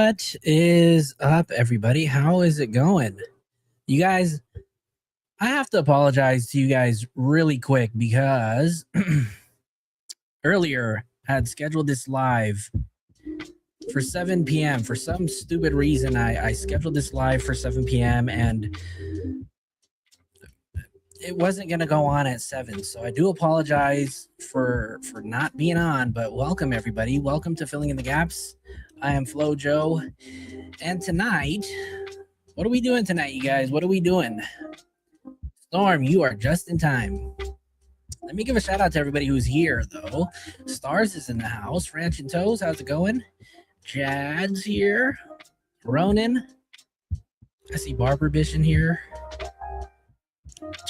What is up, everybody? How is it going? You guys, I have to apologize to you guys really quick because earlier I had scheduled this live for 7 p.m. For some stupid reason, I scheduled this live for 7 p.m. and it wasn't going to go on at 7. So I do apologize for not being on, but welcome, everybody. Welcome to Filling in the Gaps. I am Flo Joe. And tonight, what are we doing tonight, you guys? What are we doing? Storm, you are just in time. Let me give a shout out to everybody who's here, though. Stars is in the house. Ranch and Toes, how's it going? Jad's here. Ronan. I see Barber Bish in here.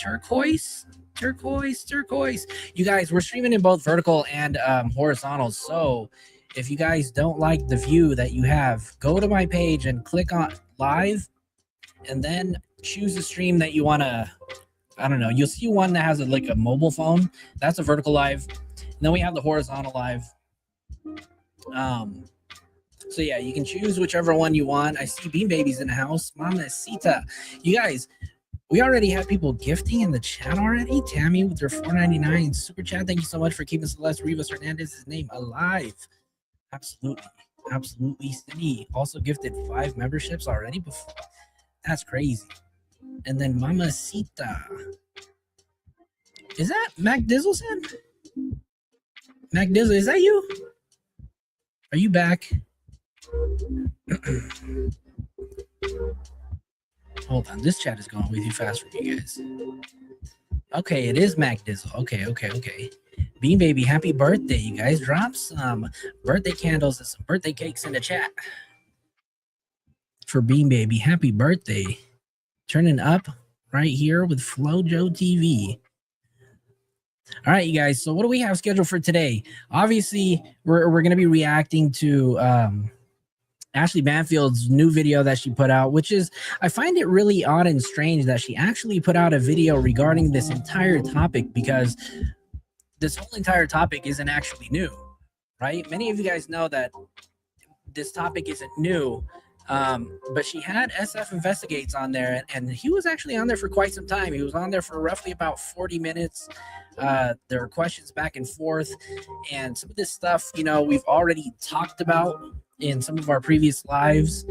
Turquoise. You guys, we're streaming in both vertical and horizontal. So if you guys don't like the view that you have, go to my page and click on live and then choose a stream that you want to. I don't know. You'll see one that has like a mobile phone. That's a vertical live. And then we have the horizontal live. So yeah, you can choose whichever one you want. I see Bean Baby's in the house. Mama Sita. You guys, we already have people gifting in the chat already. Tammy with their $4.99 super chat. Thank you so much for keeping Celeste Rivas Hernandez's name alive. Absolutely. Cindy also gifted 5 memberships already before. That's crazy. And then Mama Sita. Is that Mac Dizzleson? Mac Dizzle, is that you? Are you back? Hold on, this chat is going way too fast for you guys. Okay, it is Mac Dizzle. Okay. Bean Baby, happy birthday, you guys. Drop some birthday candles and some birthday cakes in the chat. For Bean Baby, happy birthday. Turning up right here with FloJo TV. All right, you guys. So what do we have scheduled for today? Obviously, we're going to be reacting to Ashley Banfield's new video that she put out, which is, I find it really odd and strange that she actually put out a video regarding this entire topic, because this whole entire topic isn't actually new, right? Many of you guys know that this topic isn't new. But she had SF Investigates on there, and he was actually on there for quite some time. He was on there for roughly about 40 minutes. There were questions back and forth, and some of this stuff, you know, we've already talked about in some of our previous lives.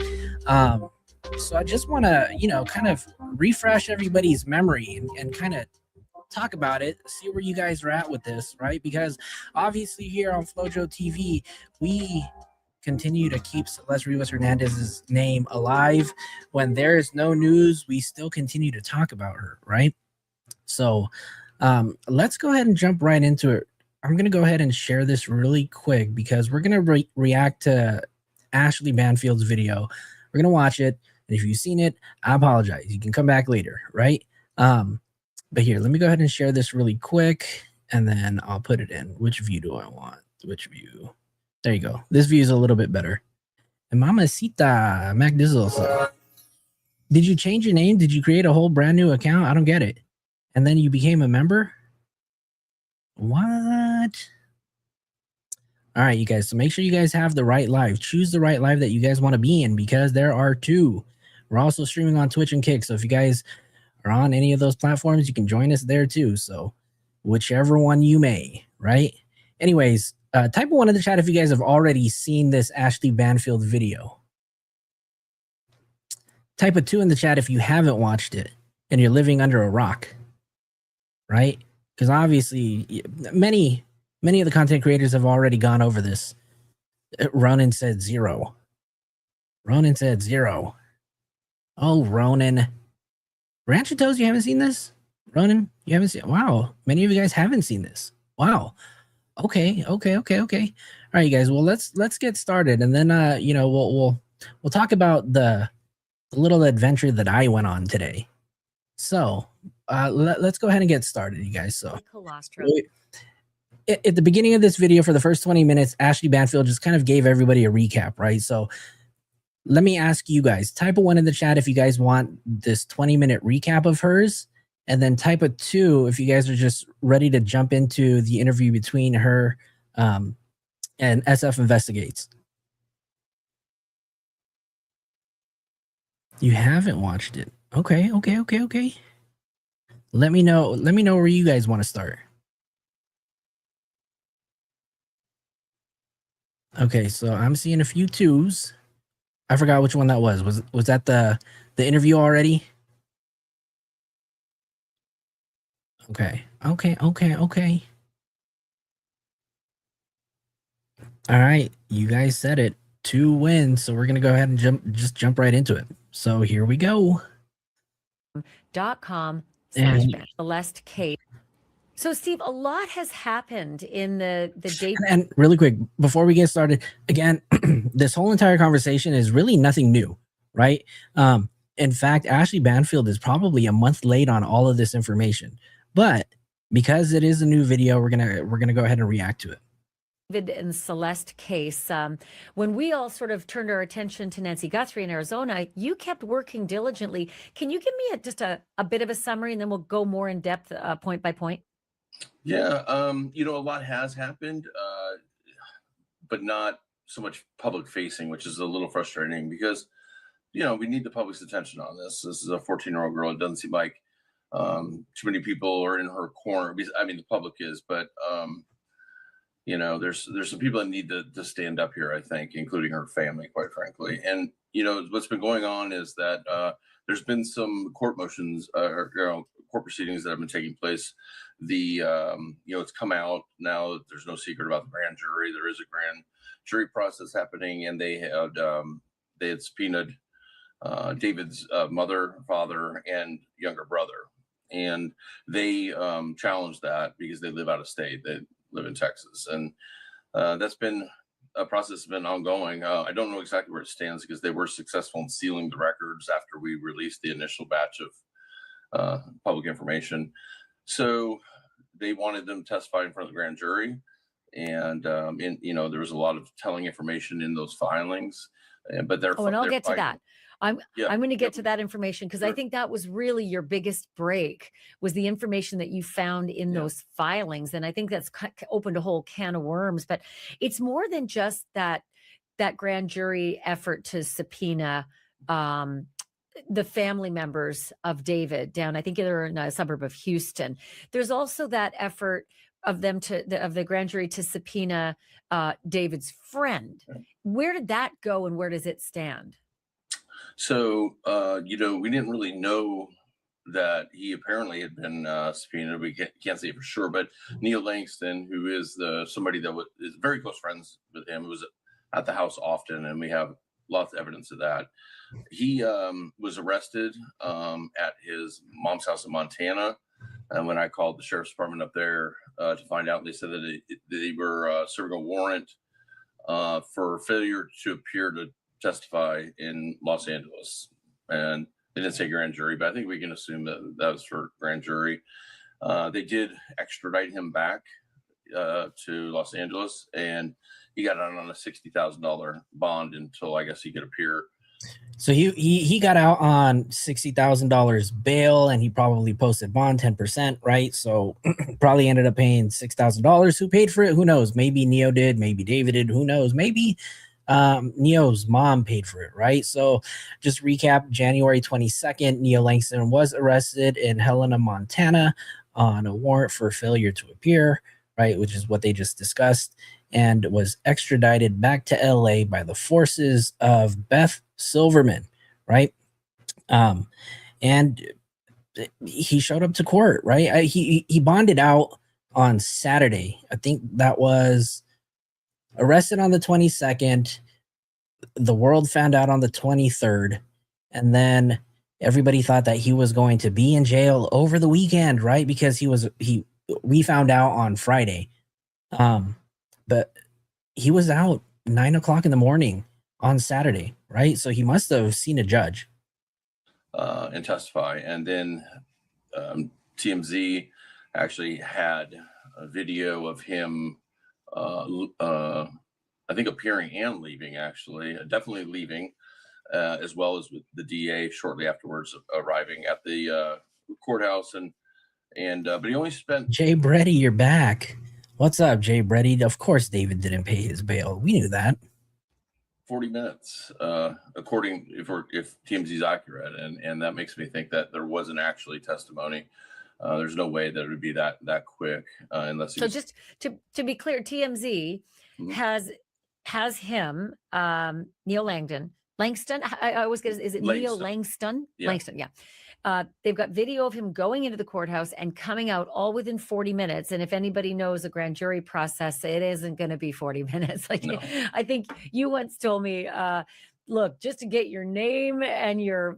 So I just want to, you know, kind of refresh everybody's memory and kind of talk about it, see where you guys are at with this, right? Because obviously here on FloJo TV, we continue to keep Celeste Rivas Hernandez's name alive. When there is no news, we still continue to talk about her, right? So let's go ahead and jump right into it. I'm going to go ahead and share this really quick because we're going to react to Ashley Banfield's video. We're going to watch it. And if you've seen it, I apologize. You can come back later, right? But here, let me go ahead and share this really quick, and then I'll put it in. Which view do I want? Which view? There you go. This view is a little bit better. And Mama Sita, Mac Dizzle. Did you change your name? Did you create a whole brand new account? I don't get it. And then you became a member? What? All right, you guys. So make sure you guys have the right live. Choose the right live that you guys want to be in, because there are 2. We're also streaming on Twitch and Kick. So if you guys are on any of those platforms, you can join us there too. So whichever one you may, right? Anyways, type 1 in the chat if you guys have already seen this Ashley Banfield video. Type a 2 in the chat if you haven't watched it and you're living under a rock, right? Because obviously many of the content creators have already gone over this. Ronan said 0. Ronan said 0. Oh, Ronan. Ranch and Toes, you haven't seen this? Ronan, you haven't seen it? Wow. Many of you guys haven't seen this. Wow. Okay. All right, you guys. Well, let's get started, and then you know, we'll talk about the little adventure that I went on today. So let's go ahead and get started, you guys. So at the beginning of this video, for the first 20 minutes, Ashley Banfield just kind of gave everybody a recap, right? So let me ask you guys, type a 1 in the chat if you guys want this 20-minute recap of hers. And then type a 2 if you guys are just ready to jump into the interview between her and SF Investigates. You haven't watched it. Okay. Let me know where you guys want to start. Okay, so I'm seeing a few twos. I forgot which one that was. Was that the interview already? Okay. All right, you guys said it. 2 wins, so we're gonna go ahead and jump right into it. So here we go. .com/Celeste Kate. So, Steve, a lot has happened in the day. And really quick, before we get started, again, this whole entire conversation is really nothing new, right? In fact, Ashley Banfield is probably a month late on all of this information, but because it is a new video, we're gonna go ahead and react to it. David and Celeste case, when we all sort of turned our attention to Nancy Guthrie in Arizona, you kept working diligently. Can you give me just a bit of a summary, and then we'll go more in depth, point by point? Yeah, a lot has happened, but not so much public facing, which is a little frustrating because, we need the public's attention on this. This is a 14-year-old girl. It doesn't seem like too many people are in her corner. I mean, the public is, but there's some people that need to stand up here, I think, including her family, quite frankly. And what's been going on is that there's been some court motions or court proceedings that have been taking place. It's come out now that there's no secret about the grand jury. There is a grand jury process happening, and they had subpoenaed David's mother, father, and younger brother, and they challenged that because they live out of state. They live in Texas, and that's been a process that's been ongoing. I don't know exactly where it stands because they were successful in sealing the records after we released the initial batch of public information. So they wanted them to testify in front of the grand jury, and there was a lot of telling information in those filings. But they're and I'll get to that. I'm going to get to that information because Sure. I think that was really your biggest break, was the information that you found in those filings, and I think that's opened a whole can of worms. But it's more than just that grand jury effort to subpoena the family members of David down, I think they're in a suburb of Houston. There's also that effort of the grand jury to subpoena David's friend. Where did that go, and where does it stand? So, we didn't really know that he apparently had been subpoenaed. We can't say for sure, but Neil Langston, who is somebody that is very close friends with him, was at the house often, and we have lots of evidence of that. He was arrested at his mom's house in Montana. And when I called the sheriff's department up there to find out, they said that they were serving a warrant for failure to appear to testify in Los Angeles. And they didn't say grand jury, but I think we can assume that was for grand jury. They did extradite him back to Los Angeles, and he got out on a $60,000 bond until I guess he could appear. So he got out on $60,000 bail, and he probably posted bond 10%, right? So probably ended up paying $6,000. Who paid for it? Who knows? Maybe Neo did, maybe David did, who knows? Maybe Neo's mom paid for it, right? So just recap, January 22nd, Neo Langston was arrested in Helena, Montana on a warrant for failure to appear, right? Which is what they just discussed, and was extradited back to LA by the forces of Beth Silverman, right? And he showed up to court, right? He bonded out on Saturday. I think that was arrested on the 22nd. The world found out on the 23rd, and then everybody thought that he was going to be in jail over the weekend, right? Because we found out on Friday. But he was out 9 o'clock in the morning on Saturday, right? So he must have seen a judge and testify. And then TMZ actually had a video of him, I think, appearing and leaving, actually, definitely leaving, as well as with the DA shortly afterwards arriving at the courthouse. But he only spent... Jay Breddy, you're back. What's up, Jay Breddy? Of course David didn't pay his bail. We knew that. 40 minutes, according if TMZ is accurate, and that makes me think that there wasn't actually testimony. There's no way that it would be that quick unless he So was. just to be clear, TMZ Mhm. has him, Neil Langston. I always get, is it Neil Langston? Yeah. Langston, yeah. They've got video of him going into the courthouse and coming out all within 40 minutes. And if anybody knows a grand jury process, it isn't going to be 40 minutes. Like, No. I think you once told me, look, just to get your name and your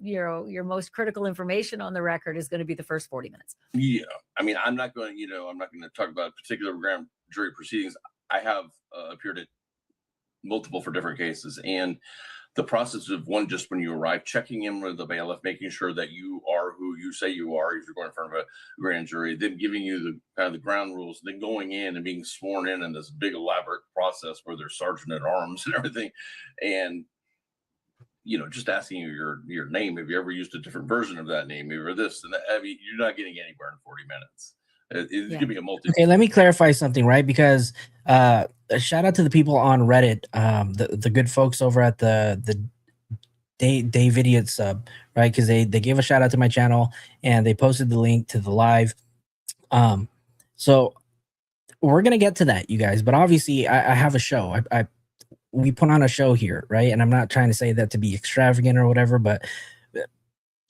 most critical information on the record is going to be the first 40 minutes. Yeah, I mean, I'm not going to talk about particular grand jury proceedings. I have appeared at multiple for different cases, and the process of one, just when you arrive, checking in with the bailiff, making sure that you are who you say you are if you're going in front of a grand jury, then giving you the kind of the ground rules, then going in and being sworn in this big elaborate process where there's sergeant at arms and everything, and just asking you your name. Have you ever used a different version of that name? Or this and that? I mean, you're not getting anywhere in 40 minutes. It's Yeah. gonna be a multi. Okay, let me clarify something, right? Because a shout out to the people on Reddit, the good folks over at the Dave Idiot sub, right? Because they gave a shout out to my channel and they posted the link to the live. So we're gonna get to that, you guys. But obviously, I have a show. We put on a show here, right? And I'm not trying to say that to be extravagant or whatever, but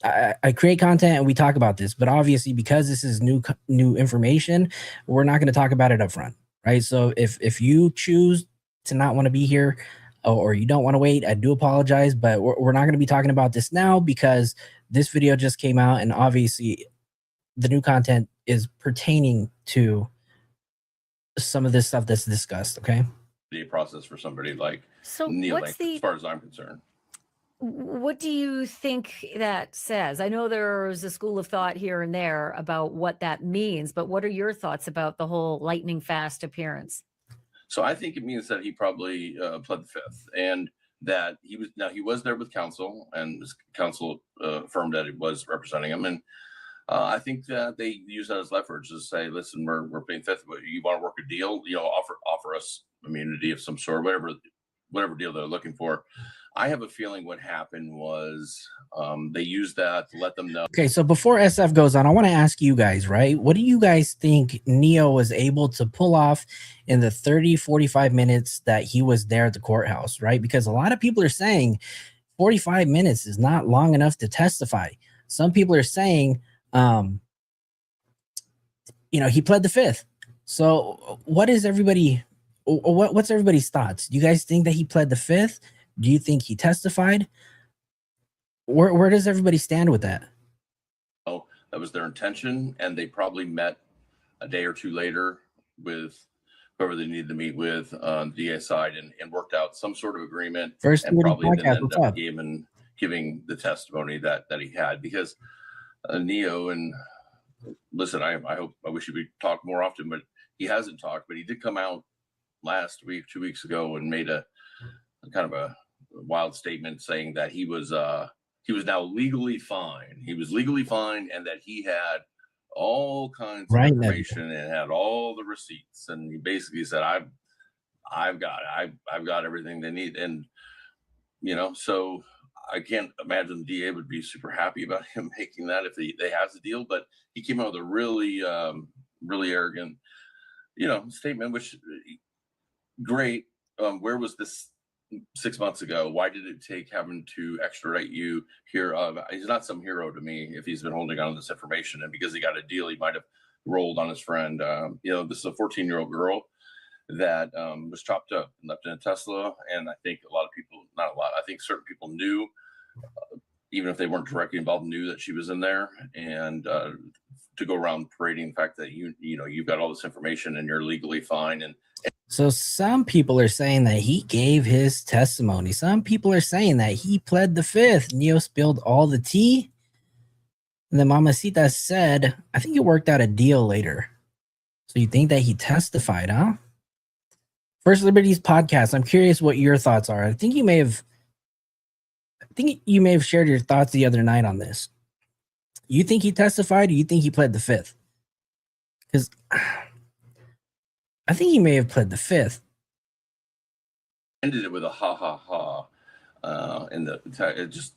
I create content and we talk about this. But obviously, because this is new information, we're not going to talk about it up front, right? So if you choose to not want to be here or you don't want to wait, I do apologize, but we're not going to be talking about this now because this video just came out and obviously the new content is pertaining to some of this stuff that's discussed. Okay. Process for somebody like So Neil what's Langston, as far as I'm concerned. What do you think that says? I know there's a school of thought here and there about what that means, but what are your thoughts about the whole lightning fast appearance? So I think it means that he probably pled the fifth, and that he was there with counsel, and his counsel affirmed that it was representing him, and I think that they use that as leverage to say, listen, we're playing fifth, but you want to work a deal, offer us immunity of some sort, whatever deal they're looking for. I have a feeling what happened was they used that to let them know. Okay, so before SF goes on, I want to ask you guys, right? What do you guys think Neo was able to pull off in the 30, 45 minutes that he was there at the courthouse, right? Because a lot of people are saying 45 minutes is not long enough to testify. Some people are saying, he pled the fifth. So what's everybody's thoughts? Do you guys think that he pled the fifth? Do you think he testified? Where does everybody stand with that? Oh, that was their intention, and they probably met a day or two later with whoever they needed to meet with on the DA side and worked out some sort of agreement. First, and probably podcast, then ended up giving the testimony that he had, because Neo, and listen, I wish he would talk more often, but he hasn't talked. But he did come out last week, 2 weeks ago, and made a kind of a wild statement saying that he was now legally fine. He was legally fine, and that he had all kinds of information and had all the receipts. And he basically said, I've got everything they need. And so I can't imagine the DA would be super happy about him making that if they has a deal. But he came out with a really really arrogant statement, which great. Where was this 6 months ago? Why did it take having to extradite you here? He's not some hero to me if he's been holding on to this information, and because he got a deal, he might have rolled on his friend. This is a 14-year-old girl that was chopped up and left in a Tesla, and I think a lot of people, not a lot, I think certain people knew, even if they weren't directly involved, knew that she was in there, and to go around parading the fact that you've got all this information and you're legally fine. And so some people are saying that he gave his testimony. Some people are saying that he pled the fifth. Neo spilled all the tea. And then Mamacita said, I think it worked out a deal later. So you think that he testified, huh? First Liberties podcast. I'm curious what your thoughts are. I think you may have shared your thoughts the other night on this. You think he testified, or you think he pled the fifth? Because I think he may have pled the fifth. ended it with a ha ha ha, and it just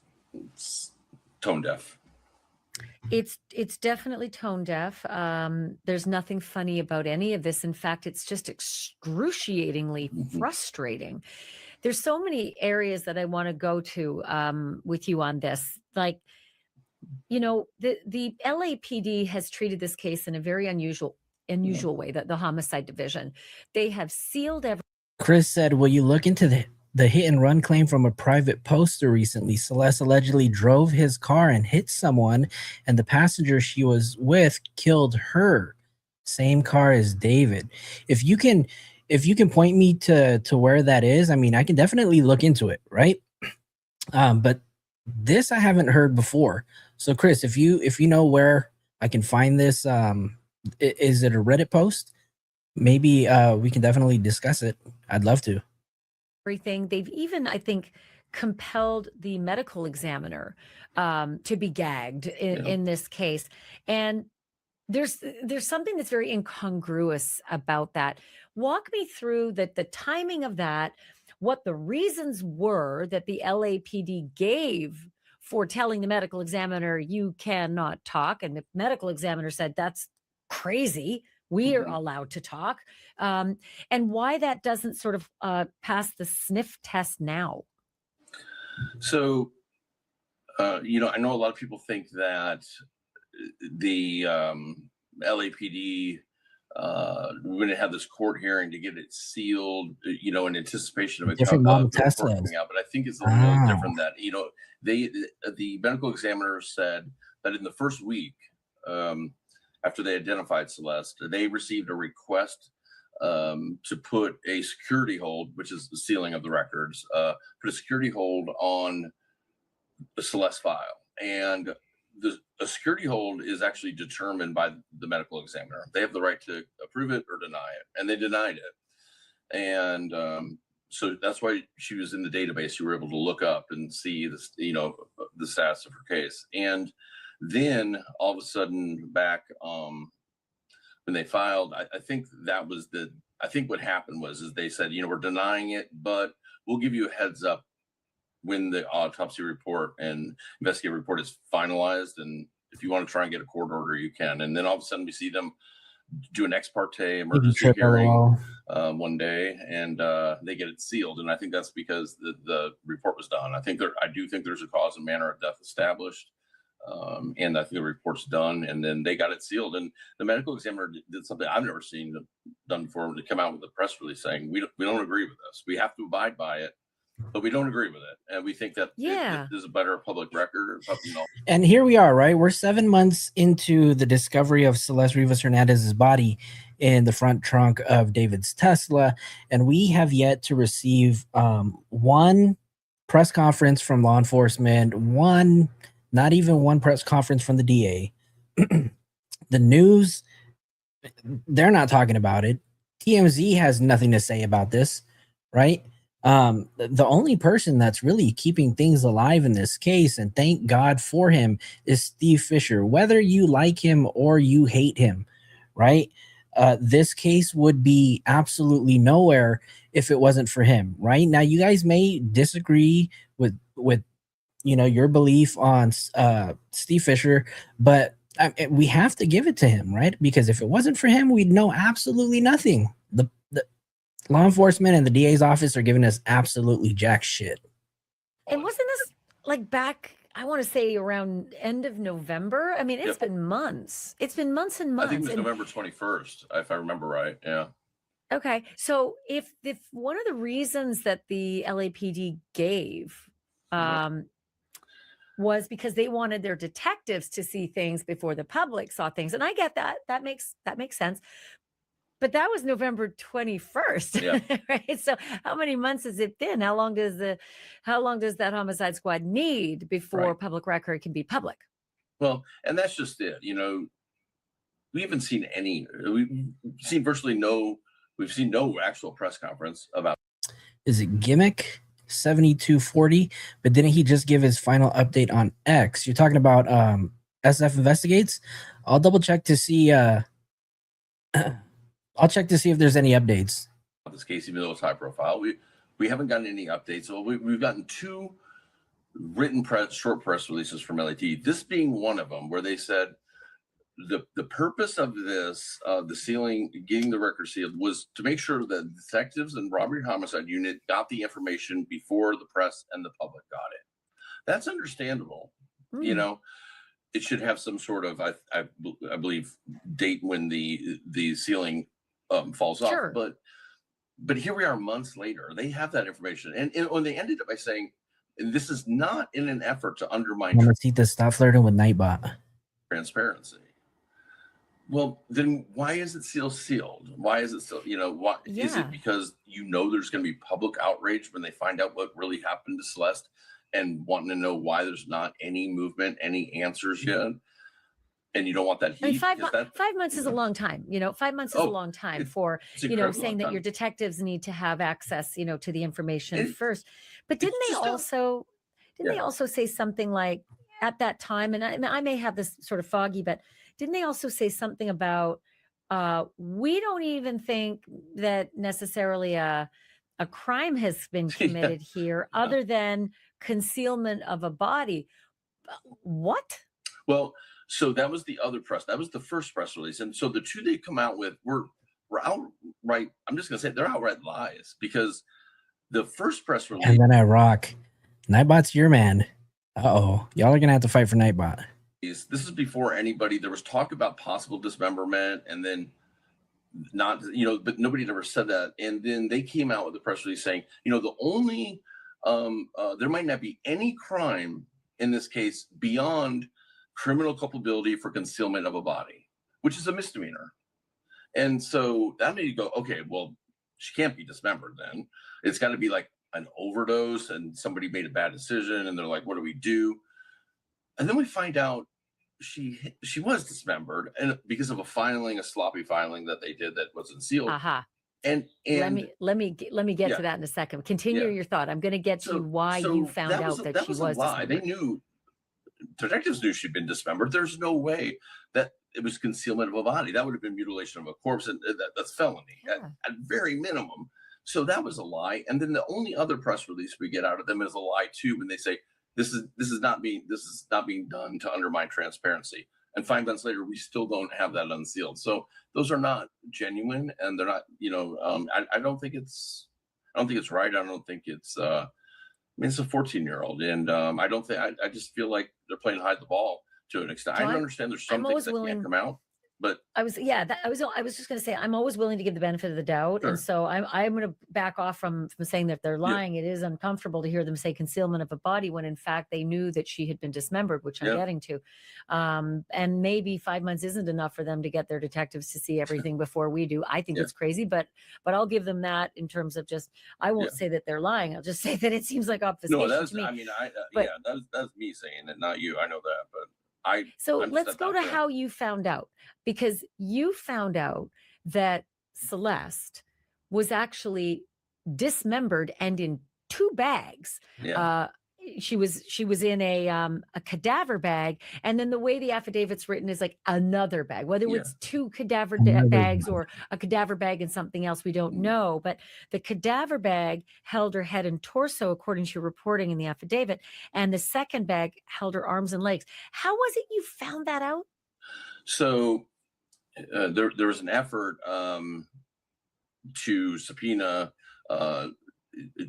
tone deaf. It's definitely tone deaf. There's nothing funny about any of this. In fact, it's just excruciatingly frustrating. There's so many areas that I want to go to with you on this. Like, you know, the LAPD has treated this case in a very unusual way, the homicide division. They have sealed every. Chris said, will you look into the hit and run claim from a private poster recently? Celeste allegedly drove his car and hit someone, and the passenger she was with killed her. Same car as David. If you can point me to where that is, I mean, I can definitely look into it, right? But this I haven't heard before. So Chris, if you know where I can find this, is it a Reddit post? Maybe we can definitely discuss it. I'd love to. Everything. They've even, I think, compelled the medical examiner to be gagged in this case. And there's something that's very incongruous about that. Walk me through the timing of that, what the reasons were that the LAPD gave for telling the medical examiner you cannot talk, and the medical examiner said that's crazy. We are allowed to talk, and why that doesn't sort of pass the sniff test now. So, you know, I know a lot of people think that the LAPD, we're going to have this court hearing to get it sealed, you know, in anticipation of a different model Tesla coming out. But I think it's a little different that, you know, the medical examiner said that in the first week, after they identified Celeste, they received a request to put a security hold, which is the sealing of the records, put a security hold on the Celeste file. And a security hold is actually determined by the medical examiner. They have the right to approve it or deny it, and they denied it. And so that's why she was in the database. You were able to look up and see this, you know, the status of her case. And then all of a sudden back when they filed, I think that was I think what happened is they said, you know, we're denying it, but we'll give you a heads up when the autopsy report and investigative report is finalized. And if you want to try and get a court order, you can. And then all of a sudden we see them do an ex parte emergency hearing one day, and they get it sealed. And I think that's because the report was done. I do think there's a cause and manner of death established. And I think the report's done, and then they got it sealed. And the medical examiner did something I've never seen done before, to come out with a press release saying, we don't agree with this. We have to abide by it, but we don't agree with it. And we think that it is a better public record. You know. And here we are, right? We're 7 months into the discovery of Celeste Rivas Hernandez's body in the front trunk of David's Tesla. And we have yet to receive one press conference from law enforcement, not even one press conference from the DA. The news, they're not talking about it. TMZ has nothing to say about this, right? The only person that's really keeping things alive in this case, and thank God for him, is Steve Fisher. Whether you like him or you hate him, right? This case would be absolutely nowhere if it wasn't for him, right? Now, you guys may disagree with you know, your belief on Steve Fisher, but we have to give it to him, right? Because if it wasn't for him, we'd know absolutely nothing. The law enforcement and the DA's office are giving us absolutely jack shit. And wasn't this like back, I want to say around end of November? I mean, it's been months. It's been months and months. I think it was November 21st, if I remember right. Yeah. Okay. So if one of the reasons that the LAPD gave was because they wanted their detectives to see things before the public saw things. And I get that. That makes sense. But that was November 21st. Yeah. Right. So how many months has it been? How long does that homicide squad need before public record can be public? Well, and that's just it. You know, we haven't seen we've seen no actual press conference about. Is it Gimmick 7240? But didn't he just give his final update on X? You're talking about SF Investigates? I'll double check to see I'll check to see if there's any updates. This case, even though it's high profile, we we haven't gotten any updates. So we've gotten 2 written short press releases from LAT, this being one of them, where they said the purpose of this, the sealing, getting the record sealed, was to make sure that detectives and robbery homicide unit got the information before the press and the public got it. That's understandable. You know, it should have some sort of, I believe, date when the sealing falls Sure. off. But here we are months later. They have that information, and when they ended up by saying, and this is not in an effort to undermine Stop flirting with Nightbot. transparency. Well, then why is it still sealed? Why is it still, why is it? Because there's going to be public outrage when they find out what really happened to Celeste, and wanting to know why there's not any movement, any answers yet, and you don't want that heat. I mean, 5 months is a long time. 5 months is a long time for saying that your detectives need to have access, to the information first. But didn't they also say something like at that time? And I may have this sort of foggy, but didn't they also say something about we don't even think that necessarily a crime has been committed here, other than concealment of a body? What? Well, so that was the other press. That was the first press release. And so the 2 they come out with were outright, I'm just going to say they're outright lies, because the first press release. And then I rock. Nightbot's your man. Uh-oh. Y'all are going to have to fight for Nightbot. This is before anybody, there was talk about possible dismemberment, and then not, but nobody had ever said that. And then they came out with a press release saying, the only, there might not be any crime in this case beyond criminal culpability for concealment of a body, which is a misdemeanor. And so that made you go, okay, well, she can't be dismembered then. It's got to be like an overdose and somebody made a bad decision, and they're like, what do we do? And then we find out she was dismembered, and because of a sloppy filing that they did that wasn't sealed. And let me get to that in a second. Continue your thought. I'm going to get to why you found out that she was dismembered. They knew, detectives knew she'd been dismembered. There's no way that it was concealment of a body. That would have been mutilation of a corpse, and that's felony at very minimum. So that was a lie. And then the only other press release we get out of them is a lie too, when they say this is not being done to undermine transparency. And 5 months later, we still don't have that unsealed. So those are not genuine, and they're not. I don't think it's right. I don't think it's. It's a 14-year-old, and I don't think. I just feel like they're playing hide the ball to an extent. I don't understand. There's some things that can't come out. But I was just going to say, I'm always willing to give the benefit of the doubt. Sure. And so I'm going to back off from saying that they're lying. It is uncomfortable to hear them say concealment of a body when in fact they knew that she had been dismembered, which I'm getting to. And maybe 5 months isn't enough for them to get their detectives to see everything before we do. I think it's crazy, but I'll give them that in terms of just, I won't say that they're lying. I'll just say that it seems like obfuscation to me. That's me saying it, not you. I know that, but let's go to how you found out, because you found out that Celeste was actually dismembered and in 2 bags. She was in a cadaver bag, and then the way the affidavit's written is like another bag, whether it's 2 cadaver bags or a cadaver bag and something else, we don't know. But the cadaver bag held her head and torso, according to your reporting in the affidavit, and the second bag held her arms and legs. How was it you found that out? So there was an effort to subpoena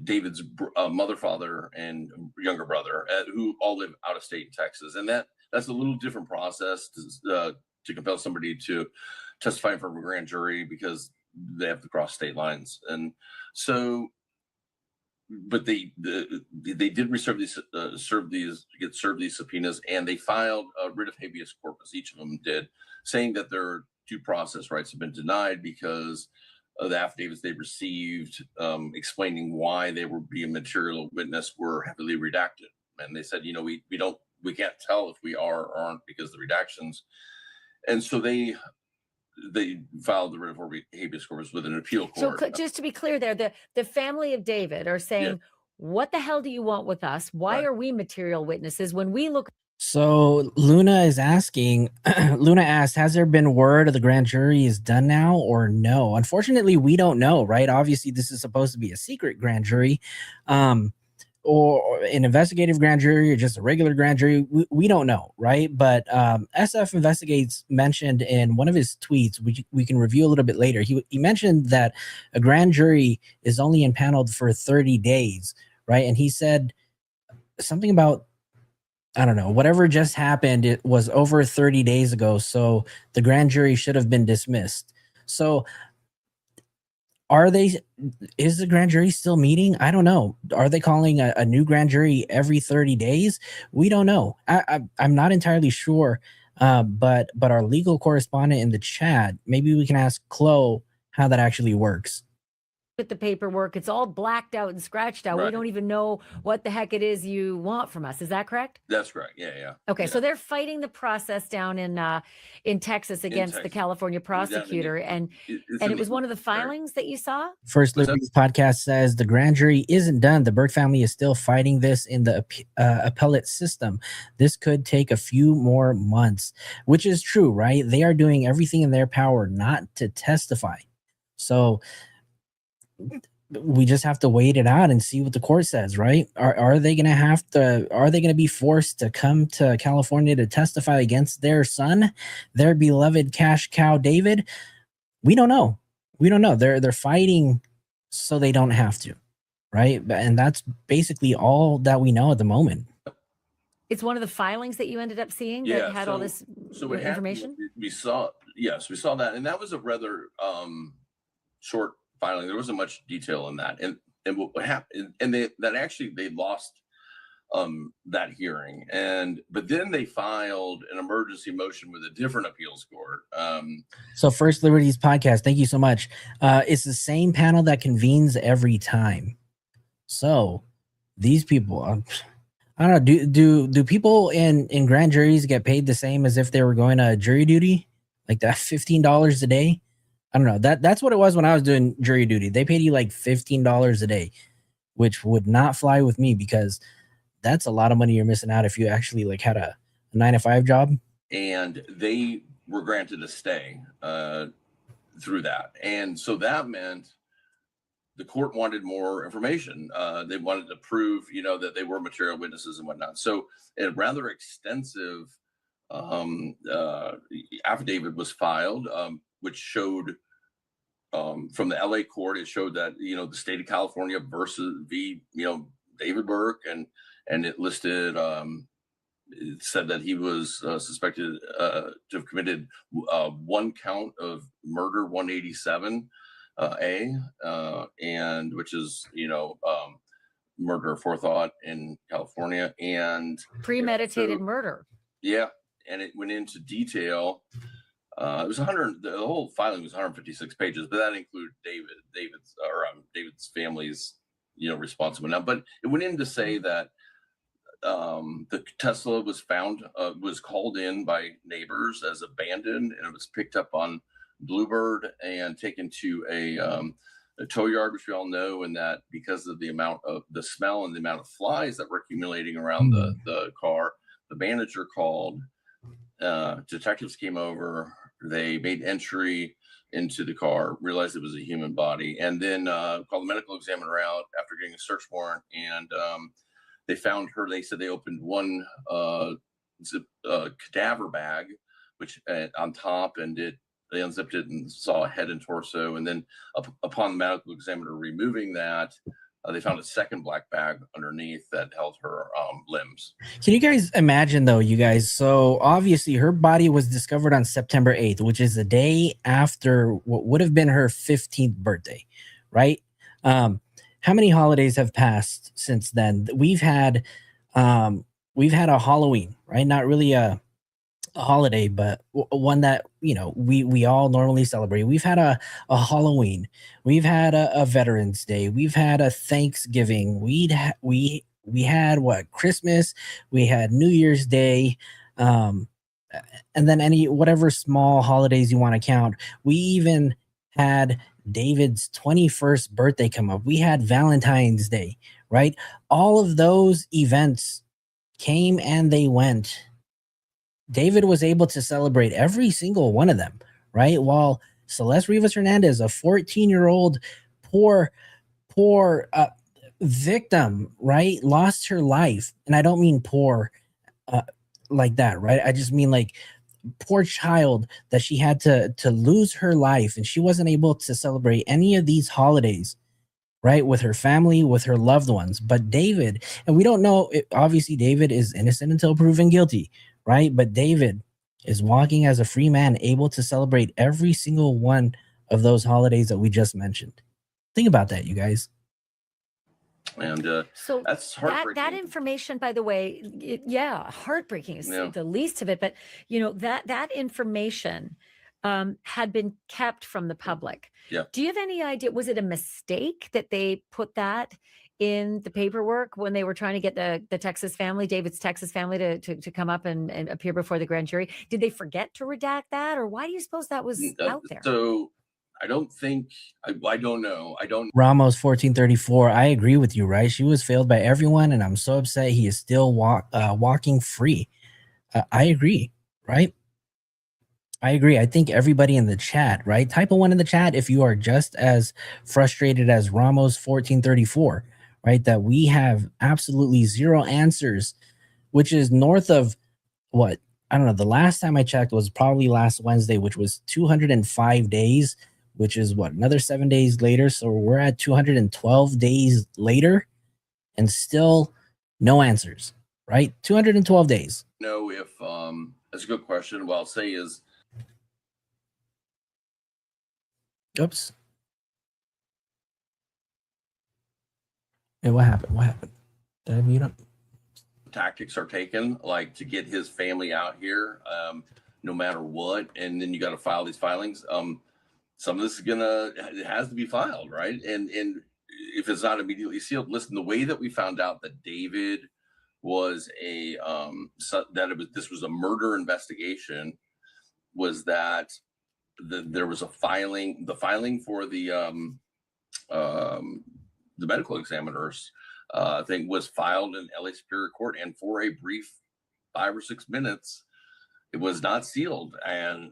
David's mother, father, and younger brother, who all live out of state in Texas, and that's a little different process to compel somebody to testify in front of a grand jury, because they have to cross state lines. And so, but they did serve these subpoenas, and they filed a writ of habeas corpus. Each of them did, saying that their due process rights have been denied because of the affidavits they received, explaining why they were being material witness, were heavily redacted. And they said, we can't tell if we are or aren't because of the redactions. And so they filed the writ of habeas corpus with an appeal court. So just to be clear there, the family of David are saying, what the hell do you want with us? Why are we material witnesses when we look? So Luna is asking, Luna asked, has there been word of the grand jury is done now or no? Unfortunately, we don't know, right? Obviously, this is supposed to be a secret grand jury, or an investigative grand jury or just a regular grand jury. We don't know, right? But SF Investigates mentioned in one of his tweets, which we can review a little bit later, he mentioned that a grand jury is only impaneled for 30 days, right? And he said something about, I don't know, whatever just happened, it was over 30 days ago. So the grand jury should have been dismissed. So is the grand jury still meeting? I don't know. Are they calling a new grand jury every 30 days? We don't know. I'm not entirely sure. But our legal correspondent in the chat, maybe we can ask Chloe how that actually works. With the paperwork, it's all blacked out and scratched out. We Right. don't even know what the heck it is you want from us. Is that correct? That's correct. Yeah. Okay, Yeah. so they're fighting the process down in Texas against the Texas. California prosecutor, and it was one of the filings that you saw. First Liberties podcast says the grand jury isn't done. The Burke family is still fighting this in the appellate system. This could take a few more months, which is true, right? They are doing everything in their power not to testify. So we just have to wait it out and see what the court says, right? Are they going to be forced to come to California to testify against their son, their beloved cash cow David? We don't know. They're fighting so they don't have to, right? And that's basically all that we know at the moment. It's one of the filings that you ended up seeing that had all this information. We saw that, and that was a rather short filing. There wasn't much detail in that, and what happened, and they lost that hearing, but then they filed an emergency motion with a different appeals court. So First Liberties podcast, thank you so much. It's the same panel that convenes every time. So these people, I don't know, do people in grand juries get paid the same as if they were going to jury duty, like that $15 a day? I don't know. That's what it was when I was doing jury duty. They paid you like $15 a day, which would not fly with me because that's a lot of money you're missing out if you actually like had a 9-to-5 job. And they were granted a stay through that. And so that meant the court wanted more information. They wanted to prove, that they were material witnesses and whatnot. So a rather extensive affidavit was filed, which showed from the LA court, it showed that, the state of California versus David Burke, and it listed, it said that he was suspected to have committed one count of murder 187 and which is, murder forethought in California, and premeditated murder. Yeah. And it went into detail. It was the whole filing was 156 pages, but that included David's family's, responsible now. But it went in to say that the Tesla was called in by neighbors as abandoned, and it was picked up on Bluebird and taken to a tow yard, which we all know, and that because of the amount of the smell and the amount of flies that were accumulating around the car, the manager called. Detectives came over. They made entry into the car, realized it was a human body, and then called the medical examiner out after getting a search warrant. And they found her. They said they opened one cadaver bag, which on top, and they unzipped it and saw a head and torso. And then upon the medical examiner removing that, they found a second black bag underneath that held her limbs. Can you guys imagine, though, you guys? So obviously her body was discovered on September 8th, which is the day after what would have been her 15th birthday, right? How many holidays have passed since then? We've had a Halloween, right? Not really a holiday, but one that we all normally celebrate. We've had a Halloween, we've had a Veterans Day, we've had a Thanksgiving, we had what, Christmas, we had New Year's Day, and then whatever small holidays you want to count. We even had David's 21st birthday come up. We had Valentine's Day, right? All of those events came and they went David was able to celebrate every single one of them, right? While Celeste Rivas Hernandez, a 14-year-old poor victim, right, lost her life. And I don't mean poor like that, right? I just mean like poor child that she had to lose her life, and she wasn't able to celebrate any of these holidays, right, with her family, with her loved ones. But David, and we don't know, obviously David is innocent until proven guilty, right? But David is walking as a free man, able to celebrate every single one of those holidays that we just mentioned. Think about that, you guys. And so that's heartbreaking. That information, by the way, heartbreaking is the least of it. But that information had been kept from the public. Yeah. Do you have any idea? Was it a mistake that they put that in the paperwork when they were trying to get the Texas family, David's Texas family, to come up and appear before the grand jury? Did they forget to redact that, or why do you suppose that was out there? So I don't think, I don't know. Ramos 1434. I agree with you, right? She was failed by everyone, and I'm so upset he is still walking free. I agree, right? I agree. I think everybody in the chat, right? Type a 1 in the chat if you are just as frustrated as Ramos 1434, right? That we have absolutely zero answers, which is north of what? I don't know. The last time I checked was probably last Wednesday, which was 205 days, which is what, another 7 days later. So we're at 212 days later and still no answers, right? 212 days. No, if that's a good question. What I'll say is, oops. Hey, what happened? What happened? Did I mute up? tactics are taken, like to get his family out here, no matter what, and then you got to file these filings. Some of this is it has to be filed, right? And if it's not immediately sealed, listen, the way that we found out that David was this was a murder investigation was that there was a filing, the filing for the medical examiners thing was filed in LA Superior Court, and for a brief 5 or 6 minutes, it was not sealed, and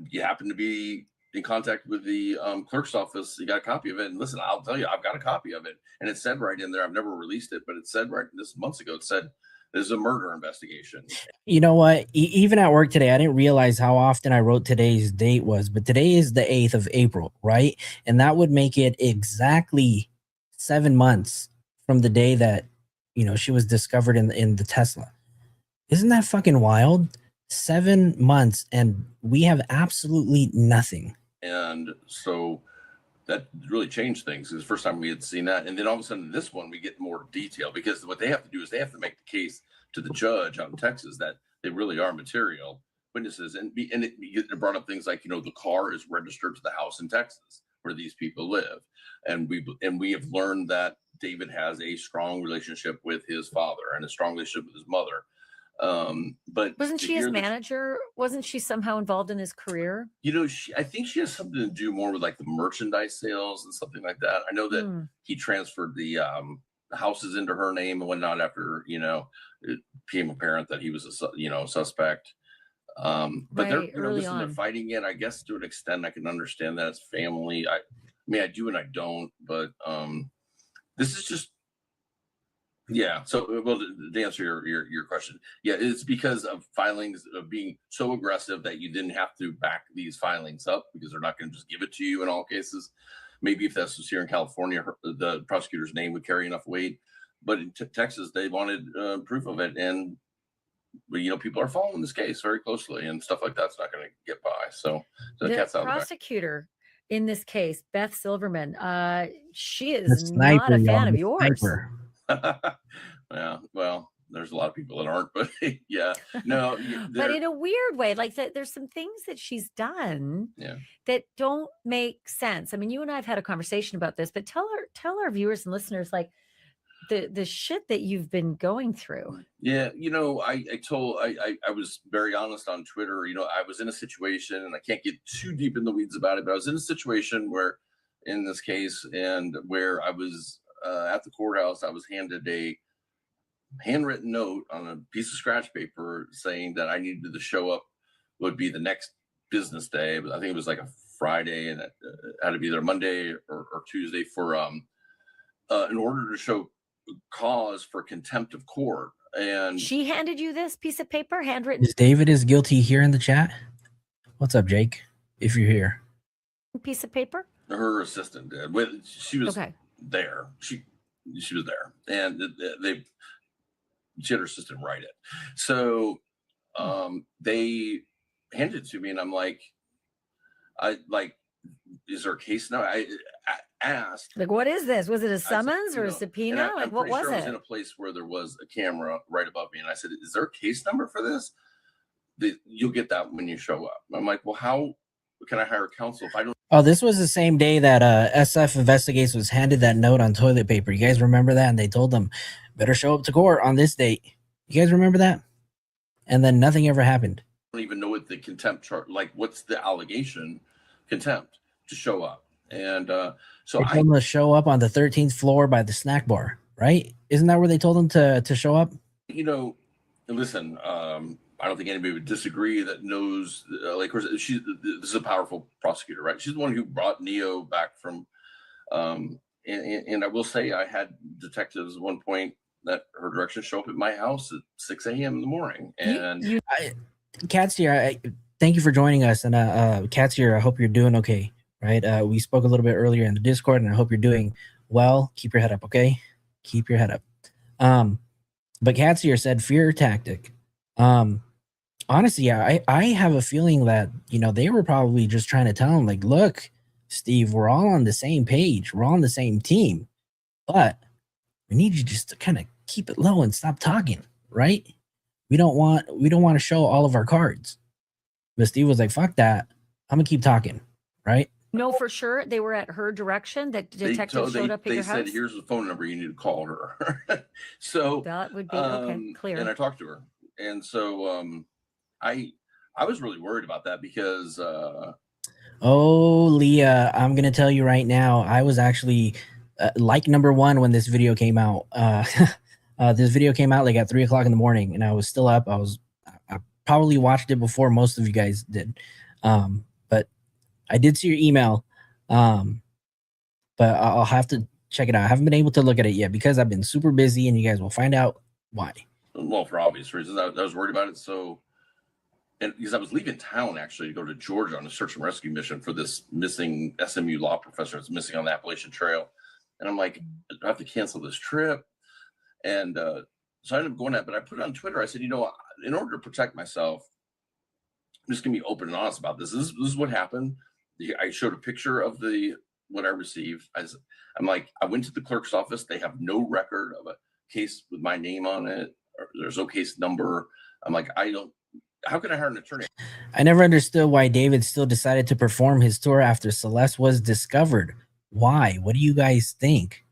you happen to be in contact with the clerk's office. You got a copy of it, and listen, I'll tell you, I've got a copy of it, and it said right in there, I've never released it, but it said right this months ago, it said there's a murder investigation. You know what? Even at work today, I didn't realize how often I wrote today's date was, but today is the 8th of April, right? And that would make it exactly 7 months from the day that, she was discovered in the Tesla. Isn't that fucking wild? 7 months, and we have absolutely nothing. And so that really changed things. It was the first time we had seen that. And then all of a sudden, this one, we get more detail, because what they have to do is they have to make the case to the judge out in Texas that they really are material witnesses. And it brought up things like, the car is registered to the house in Texas where these people live. And we have learned that David has a strong relationship with his father and a strong relationship with his mother. But wasn't she his manager? Wasn't she somehow involved in his career? I think she has something to do more with like the merchandise sales and something like that. I know that he transferred the houses into her name and whatnot after, it became apparent that he was a suspect. But they're fighting it. I guess to an extent I can understand that it's family. I mean, I do and I don't, but this is just, yeah. So, well, to answer your question, yeah, it's because of filings of being so aggressive that you didn't have to back these filings up, because they're not going to just give it to you in all cases. Maybe if this was here in California, the prosecutor's name would carry enough weight, but in Texas, they wanted proof of it, and people are following this case very closely, and stuff like that's not going to get by. So the prosecutor in this case, Beth Silverman, she is not a fan of yours. Yeah, well, there's a lot of people that aren't, but yeah, no. But in a weird way, like there's some things that she's done that don't make sense. I mean, you and I have had a conversation about this, but tell our viewers and listeners, like, the shit that you've been going through. Yeah, I was very honest on Twitter. I was in a situation, and I can't get too deep in the weeds about it, but I was in a situation where, in this case, and where I was at the courthouse, I was handed a handwritten note on a piece of scratch paper saying that I needed to show up, would be the next business day, but I think it was like a Friday, and it had to be there Monday or Tuesday for in order to show cause for contempt of court. And She handed you this piece of paper, handwritten Is David is guilty here in the chat? What's up, Jake? If you're here. piece of paper? her assistant did. She was Okay. there. She was there, and she had her assistant write it. So they handed it to me, and I'm like, is there a case now? I asked, Like, what is this? Was it a I said, summons or a subpoena? Like, I'm what pretty was sure I was it? in a place where there was a camera right above me, and I said, is there a case number for this? You'll get that when you show up. I'm like, well, how can I hire counsel if I don't? Oh, this was the same day that SF Investigates was handed that note on toilet paper. You guys remember that? And they told them, better show up to court on this date. You guys remember that? And then nothing ever happened. I don't even know what the contempt chart, like what's the allegation, contempt to show up. And so They told them to show up on the 13th floor by the snack bar, right? Isn't that where they told them to show up? Listen, I don't think anybody would disagree that knows, this is a powerful prosecutor, right? She's the one who brought Neo back from, and I will say I had detectives at one point that her direction show up at my house at 6 a.m. in the morning. And Cat's here. Thank you for joining us. And Cat's here. I hope you're doing okay, right? We spoke a little bit earlier in the Discord, and I hope you're doing well. Keep your head up, okay? Keep your head up. But Cat's here said fear tactic. Honestly, I have a feeling that, they were probably just trying to tell him, like, look, Steve, we're all on the same page. We're all on the same team. But we need you just to kind of keep it low and stop talking, right? We don't want to show all of our cards. But Steve was like, fuck that. I'm going to keep talking, right? No, for sure. They were at her direction. That detective showed up at your house. They said, here's the phone number. You need to call her. So that would be okay, clear. And I talked to her. And so I was really worried about that because oh, Leah, I'm going to tell you right now, I was actually like number one when this video came out. This video came out like at 3:00 in the morning, and I was still up. I probably watched it before most of you guys did. But I did see your email. But I'll have to check it out. I haven't been able to look at it yet because I've been super busy, and you guys will find out why. Well, for obvious reasons. I was worried about it. So, and because I was leaving town actually to go to Georgia on a search and rescue mission for this missing SMU law professor that's missing on the Appalachian Trail. And I'm like, I have to cancel this trip. And so I ended up going at it, but I put it on Twitter. I said, in order to protect myself, I'm just going to be open and honest about this. This is what happened. I showed a picture of what I received. I'm like, I went to the clerk's office. They have no record of a case with my name on it. Or there's no case number. I'm like, how can I hire an attorney? I never understood why David still decided to perform his tour after Celeste was discovered. Why? What do you guys think?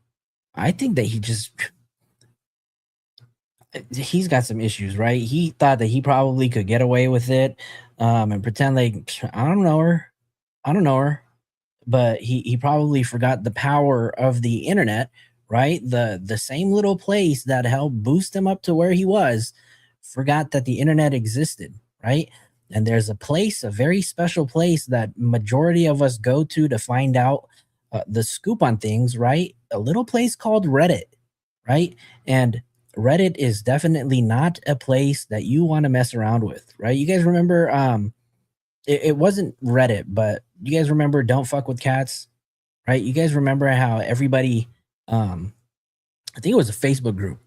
I think that he's got some issues, right? He thought that he probably could get away with it and pretend like, I don't know her. But he probably forgot the power of the internet, right? The same little place that helped boost him up to where he was, forgot that the internet existed, right? And there's a very special place that majority of us go to find out the scoop on things, right? A little place called Reddit, right? And Reddit is definitely not a place that you want to mess around with, right? You guys remember it wasn't Reddit, but you guys remember Don't Fuck with Cats, right? You guys remember how everybody I think it was a Facebook group.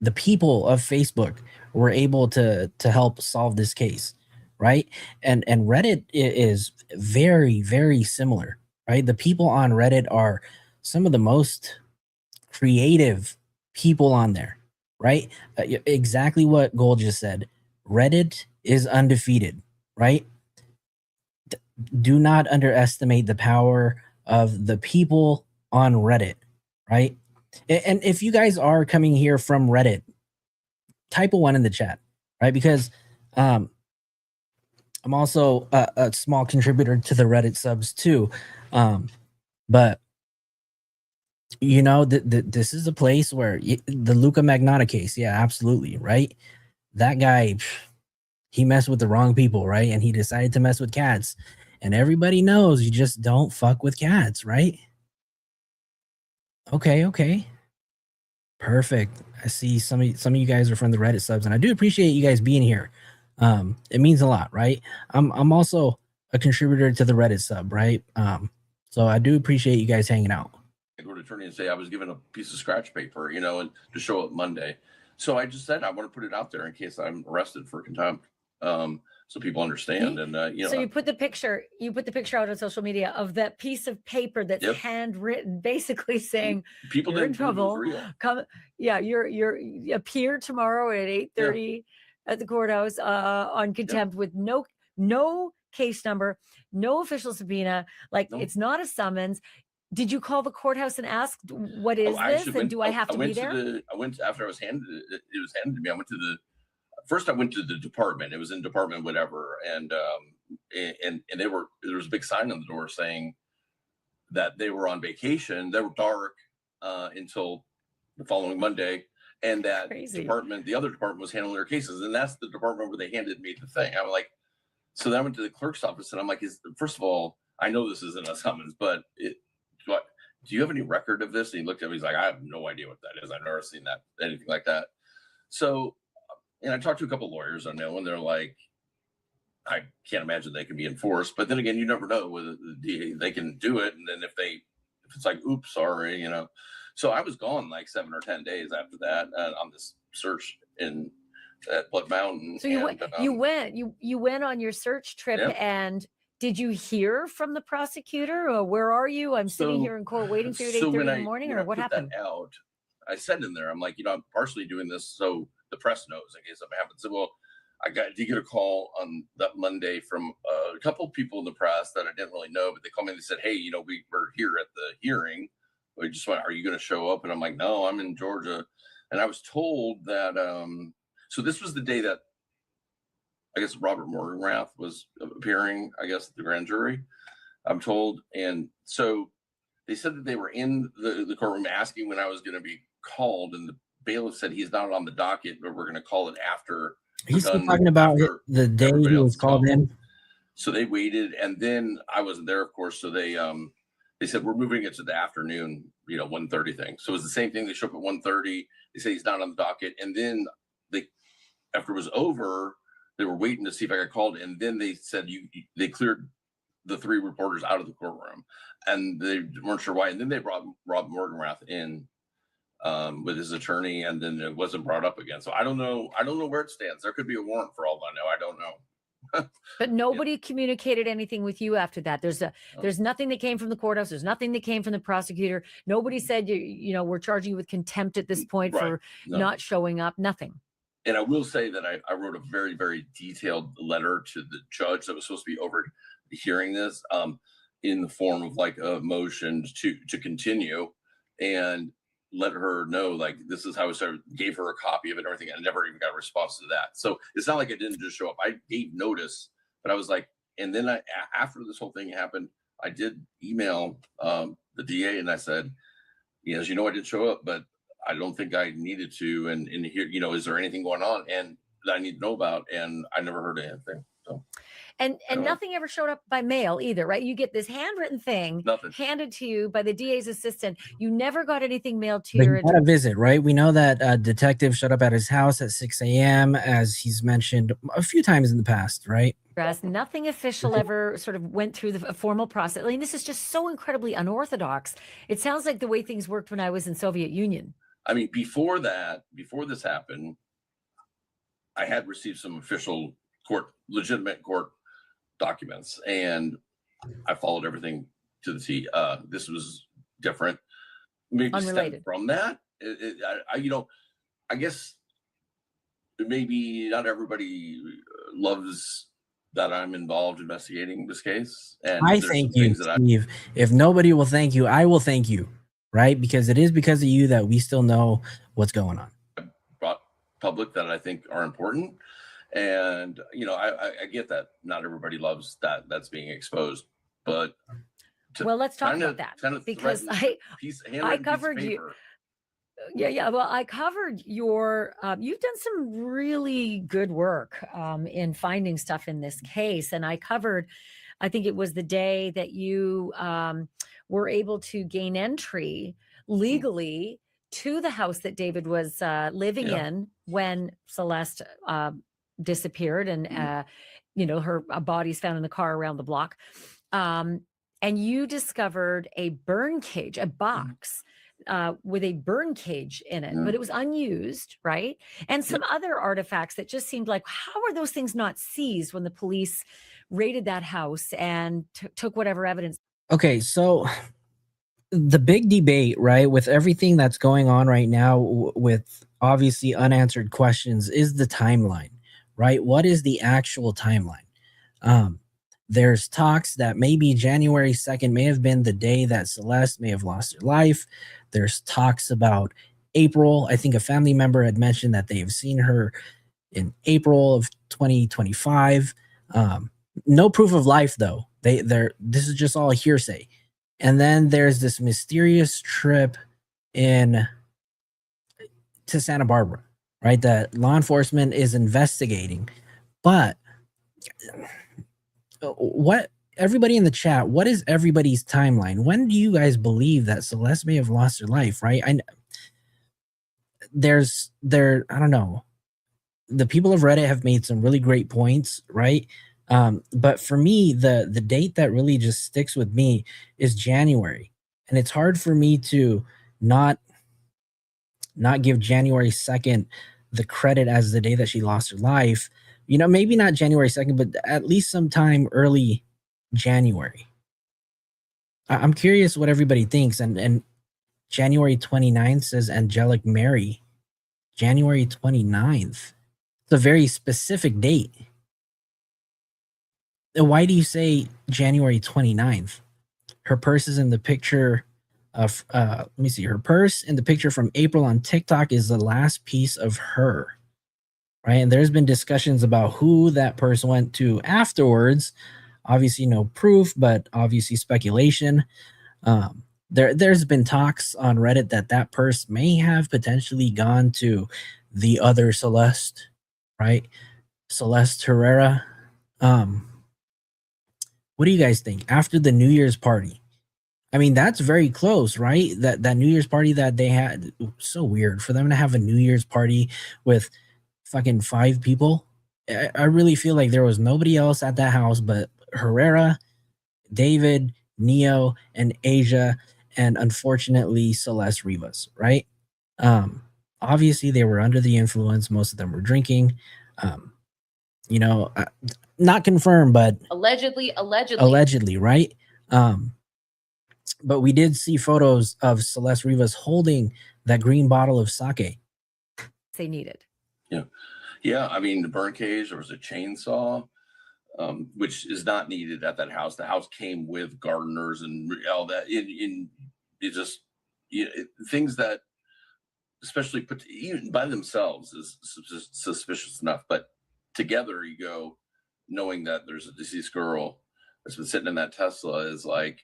The people of Facebook were able to help solve this case, right? And Reddit is very, very similar, right? The people on Reddit are some of the most creative people on there, right? Exactly what Gold just said. Reddit is undefeated, right? Do not underestimate the power of the people on Reddit, right? And if you guys are coming here from Reddit, type a 1 in the chat, right? Because I'm also a small contributor to the Reddit subs too. But You know, this is a place where the Luca Magnotta case, yeah, absolutely, right? That guy, he messed with the wrong people, right? And he decided to mess with cats. And everybody knows you just don't fuck with cats, right? Okay. Perfect. I see some of you guys are from the Reddit subs, and I do appreciate you guys being here. It means a lot, right? I'm also a contributor to the Reddit sub, right? So I do appreciate you guys hanging out. I go to attorney and say I was given a piece of scratch paper, and to show up Monday. So I just said I want to put it out there in case I'm arrested for contempt, so people understand. And So you put the picture out on social media of that piece of paper that's Yep. handwritten, basically saying people you're in didn't believe it was trouble. real. Come, yeah, you appear tomorrow at 8:30 at the courthouse on contempt with no case number, no official subpoena. Like No. it's not a summons. Did you call the courthouse and ask what is this, and do I have to be there? I went after I was handed it. It was handed to me. I went to the department. It was in department whatever, and there was a big sign on the door saying that they were on vacation. They were dark until the following Monday, and that the other department was handling their cases, and that's the department where they handed me the thing. I'm like, so then I went to the clerk's office, and I'm like, first of all, I know this isn't a summons, but do you have any record of this? And he looked at me, he's like, I have no idea what that is. I've never seen that, anything like that. So, and I talked to a couple of lawyers I know, and they're like, I can't imagine they can be enforced. But then again, you never know whether the DA, they can do it. And then if it's like, oops, sorry, So I was gone like 7 or 10 days after that on this search at Blood Mountain. So you went on your search trip, and did you hear from the prosecutor, or where are you? I'm sitting here in court waiting for you at 8:30 in the morning, or what happened? I said in there, I'm like, I'm partially doing this so the press knows in case something happens. So, well, did get a call on that Monday from a couple of people in the press that I didn't really know, but they called me and they said, hey, we were here at the hearing. We just went, are you going to show up? And I'm like, no, I'm in Georgia. And I was told that, so this was the day that I guess Robert Morgenrath was appearing, I guess, at the grand jury, I'm told. And so they said that they were in the courtroom asking when I was going to be called. And the bailiff said he's not on the docket, but we're going to call it after. He's still talking about the day he was called in. So they waited. And then I wasn't there, of course. So they said, we're moving it to the afternoon, 1:30 thing. So it was the same thing. They show up at 1:30. They say he's not on the docket. And then after it was over, they were waiting to see if I got called, and then they said they cleared the 3 reporters out of the courtroom, and they weren't sure why. And then they brought Rob Morgenrath in with his attorney, and then it wasn't brought up again. So I don't know where it stands. There could be a warrant for all I know. I don't know. But nobody communicated anything with you after that. There's nothing that came from the courthouse. There's nothing that came from the prosecutor. Nobody said we're charging you with contempt at this point for not showing up. Nothing. And I will say that I wrote a very, very detailed letter to the judge that was supposed to be overhearing this in the form of like a motion to continue, and let her know like this is how I started, gave her a copy of it and everything. I never even got a response to that. So it's not like I didn't just show up. I gave notice, but I was like, and then after this whole thing happened, I did email the DA and I said, as you know, I didn't show up, but I don't think I needed to. And here, is there anything going on and that I need to know about? And I never heard anything. So, and nothing ever showed up by mail either, right? You get this handwritten thing handed to you by the DA's assistant. You never got anything mailed to your address. A visit, right? We know that a detective showed up at his house at 6 a.m. as he's mentioned a few times in the past, right? Nothing official ever sort of went through the formal process. I mean, this is just so incredibly unorthodox. It sounds like the way things worked when I was in Soviet Union. I mean, before this happened, I had received some official legitimate court documents, and I followed everything to the T. This was different. Maybe unrelated from that. I guess maybe not everybody loves that I'm involved investigating this case. And I thank you, Steve. If nobody will thank you, I will thank you. Right? Because it is because of you that we still know what's going on. I brought public that I think are important. And, I get that not everybody loves that's being exposed, but Well, let's talk Trying to- about that trying to because threaten handwritten piece of covered you. paper. Yeah. Well, I covered your, you've done some really good work in finding stuff in this case. And I covered, I think it was the day that you were able to gain entry legally to the house that David was living Yeah. in when Celeste disappeared and, her body's found in the car around the block. And you discovered a burn cage, a box with a burn cage in it, but it was unused, right? And some other artifacts that just seemed like, how are those things not seized when the police raided that house and took whatever evidence? Okay, so the big debate, right, with everything that's going on right now, with obviously unanswered questions, is the timeline, right? What is the actual timeline? There's talks that maybe January 2nd may have been the day that Celeste may have lost her life. There's talks about April. I think a family member had mentioned that they have seen her in April of 2025. No proof of life, though. This is just all hearsay. And then there's this mysterious trip to Santa Barbara, right? That law enforcement is investigating. But what, everybody in the chat, what is everybody's timeline? When do you guys believe that Celeste may have lost her life, right? I don't know. The people of Reddit have made some really great points, right? But for me, the date that really just sticks with me is January. And it's hard for me to not give January 2nd the credit as the day that she lost her life. Maybe not January 2nd, but at least sometime early January. I'm curious what everybody thinks. And January 29th says Angelic Mary. January 29th. It's a very specific date. Why do you say January 29th? Her purse is in the picture of, let me see. Her purse in the picture from April on TikTok is the last piece of her. Right. And there's been discussions about who that purse went to afterwards. Obviously, no proof, but obviously speculation. There's been talks on Reddit that purse may have potentially gone to the other Celeste, right? Celeste Herrera. What do you guys think? After the New Year's party, I mean, that's very close, right? That New Year's party that they had, so weird for them to have a New Year's party with fucking 5 people. I really feel like there was nobody else at that house but Herrera, David, Neo, and Asia, and unfortunately Celeste Rivas, right? Obviously they were under the influence. Most of them were drinking. Not confirmed, but allegedly, right? But we did see photos of Celeste Rivas holding that green bottle of sake. They needed. Yeah. I mean, the burn cage, there was a chainsaw, which is not needed at that house. The house came with gardeners and all that. Things that, especially put even by themselves, is suspicious enough. But together, you go, knowing that there's a deceased girl that's been sitting in that Tesla is like,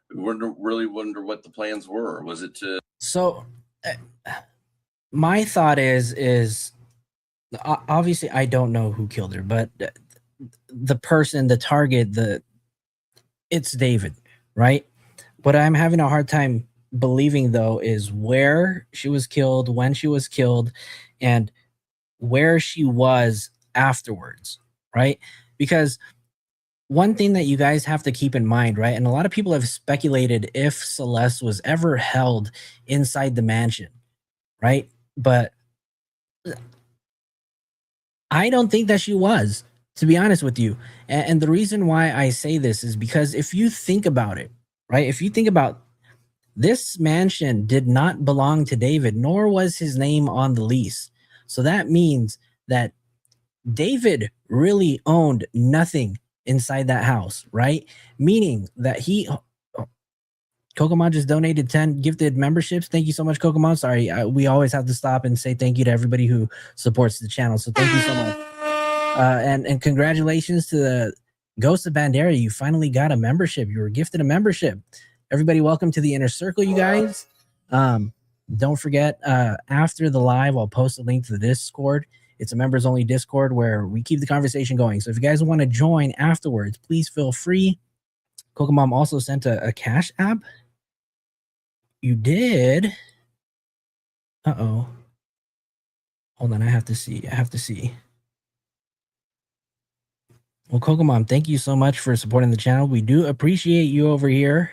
really wonder what the plans were. Was it to? So, my thought is. Obviously, I don't know who killed her, but the person, the target, it's David, right? What I'm having a hard time believing, though, is where she was killed, when she was killed, and where she was afterwards, right? Because one thing that you guys have to keep in mind, right? And a lot of people have speculated if Celeste was ever held inside the mansion, right? But I don't think that she was, to be honest with you. And the reason why I say this is because if you think about it, right? If you think about this mansion did not belong to David, nor was his name on the lease. So that means that David really owned nothing inside that house, right? Meaning that Kokomon just donated 10 gifted memberships. Thank you so much, Kokomon. Sorry, we always have to stop and say thank you to everybody who supports the channel. So thank you so much. And congratulations to Ghost of Bandera, you finally got a membership. You were gifted a membership. Everybody, welcome to the inner circle, you guys. Don't forget, after the live, I'll post a link to the Discord. It's a members only Discord where we keep the conversation going. So if you guys want to join afterwards, please feel free. Kokomom also sent a Cash App. You did. Uh-oh. Hold on, I have to see. Well, Kokomom, thank you so much for supporting the channel. We do appreciate you over here.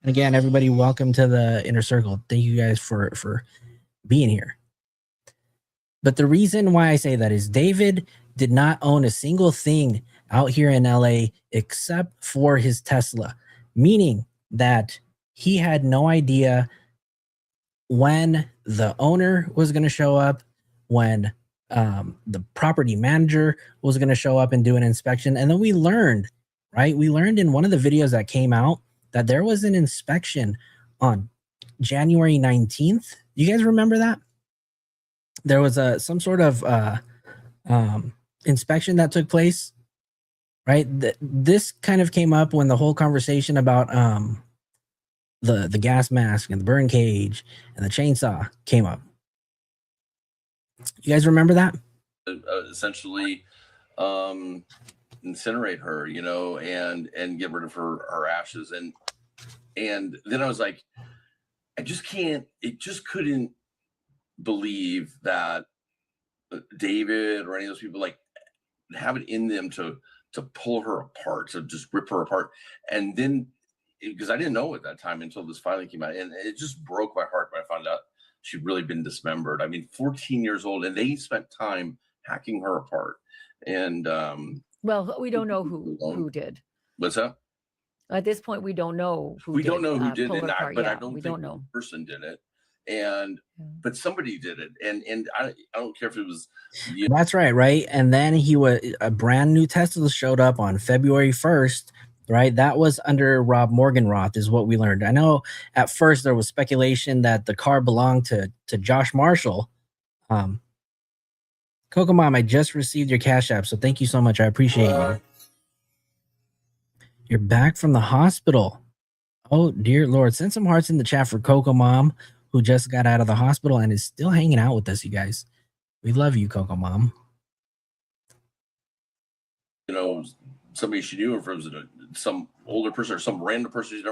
And again, everybody, welcome to the inner circle. Thank you guys for being here. But the reason why I say that is David did not own a single thing out here in LA except for his Tesla, meaning that he had no idea when the owner was going to show up, when the property manager was going to show up and do an inspection. And then we learned, right? We learned in one of the videos that came out that there was an inspection on January 19th. You guys remember that? There was some sort of inspection that took place, right? This kind of came up when the whole conversation about the gas mask and the burn cage and the chainsaw came up. You guys remember that? Essentially, incinerate her, you know, and get rid of her ashes. And then I was like, I just couldn't believe that David or any of those people like have it in them to pull her apart, to just rip her apart. And then, because I didn't know at that time until this finally came out, and it just broke my heart when I found out she'd really been dismembered. I mean, 14 years old, and they spent time hacking her apart. And well, we don't know who did. What's that? At this point, we don't know who. We don't know who did it, but yeah, I don't think the person did it. But somebody did it, and I don't care if it was. That's right. And then a brand new Tesla showed up on February 1st. Right, that was under Rob Morgenroth, is what we learned. I know at first there was speculation that the car belonged to Josh Marshall. Kokomom, I just received your Cash App, so thank you so much. I appreciate you. You're back from the hospital. Oh dear Lord, send some hearts in the chat for Kokomom, who just got out of the hospital and is still hanging out with us, you guys. We love you, Kokomom. You know, somebody she knew, or if it was some older person or some random person,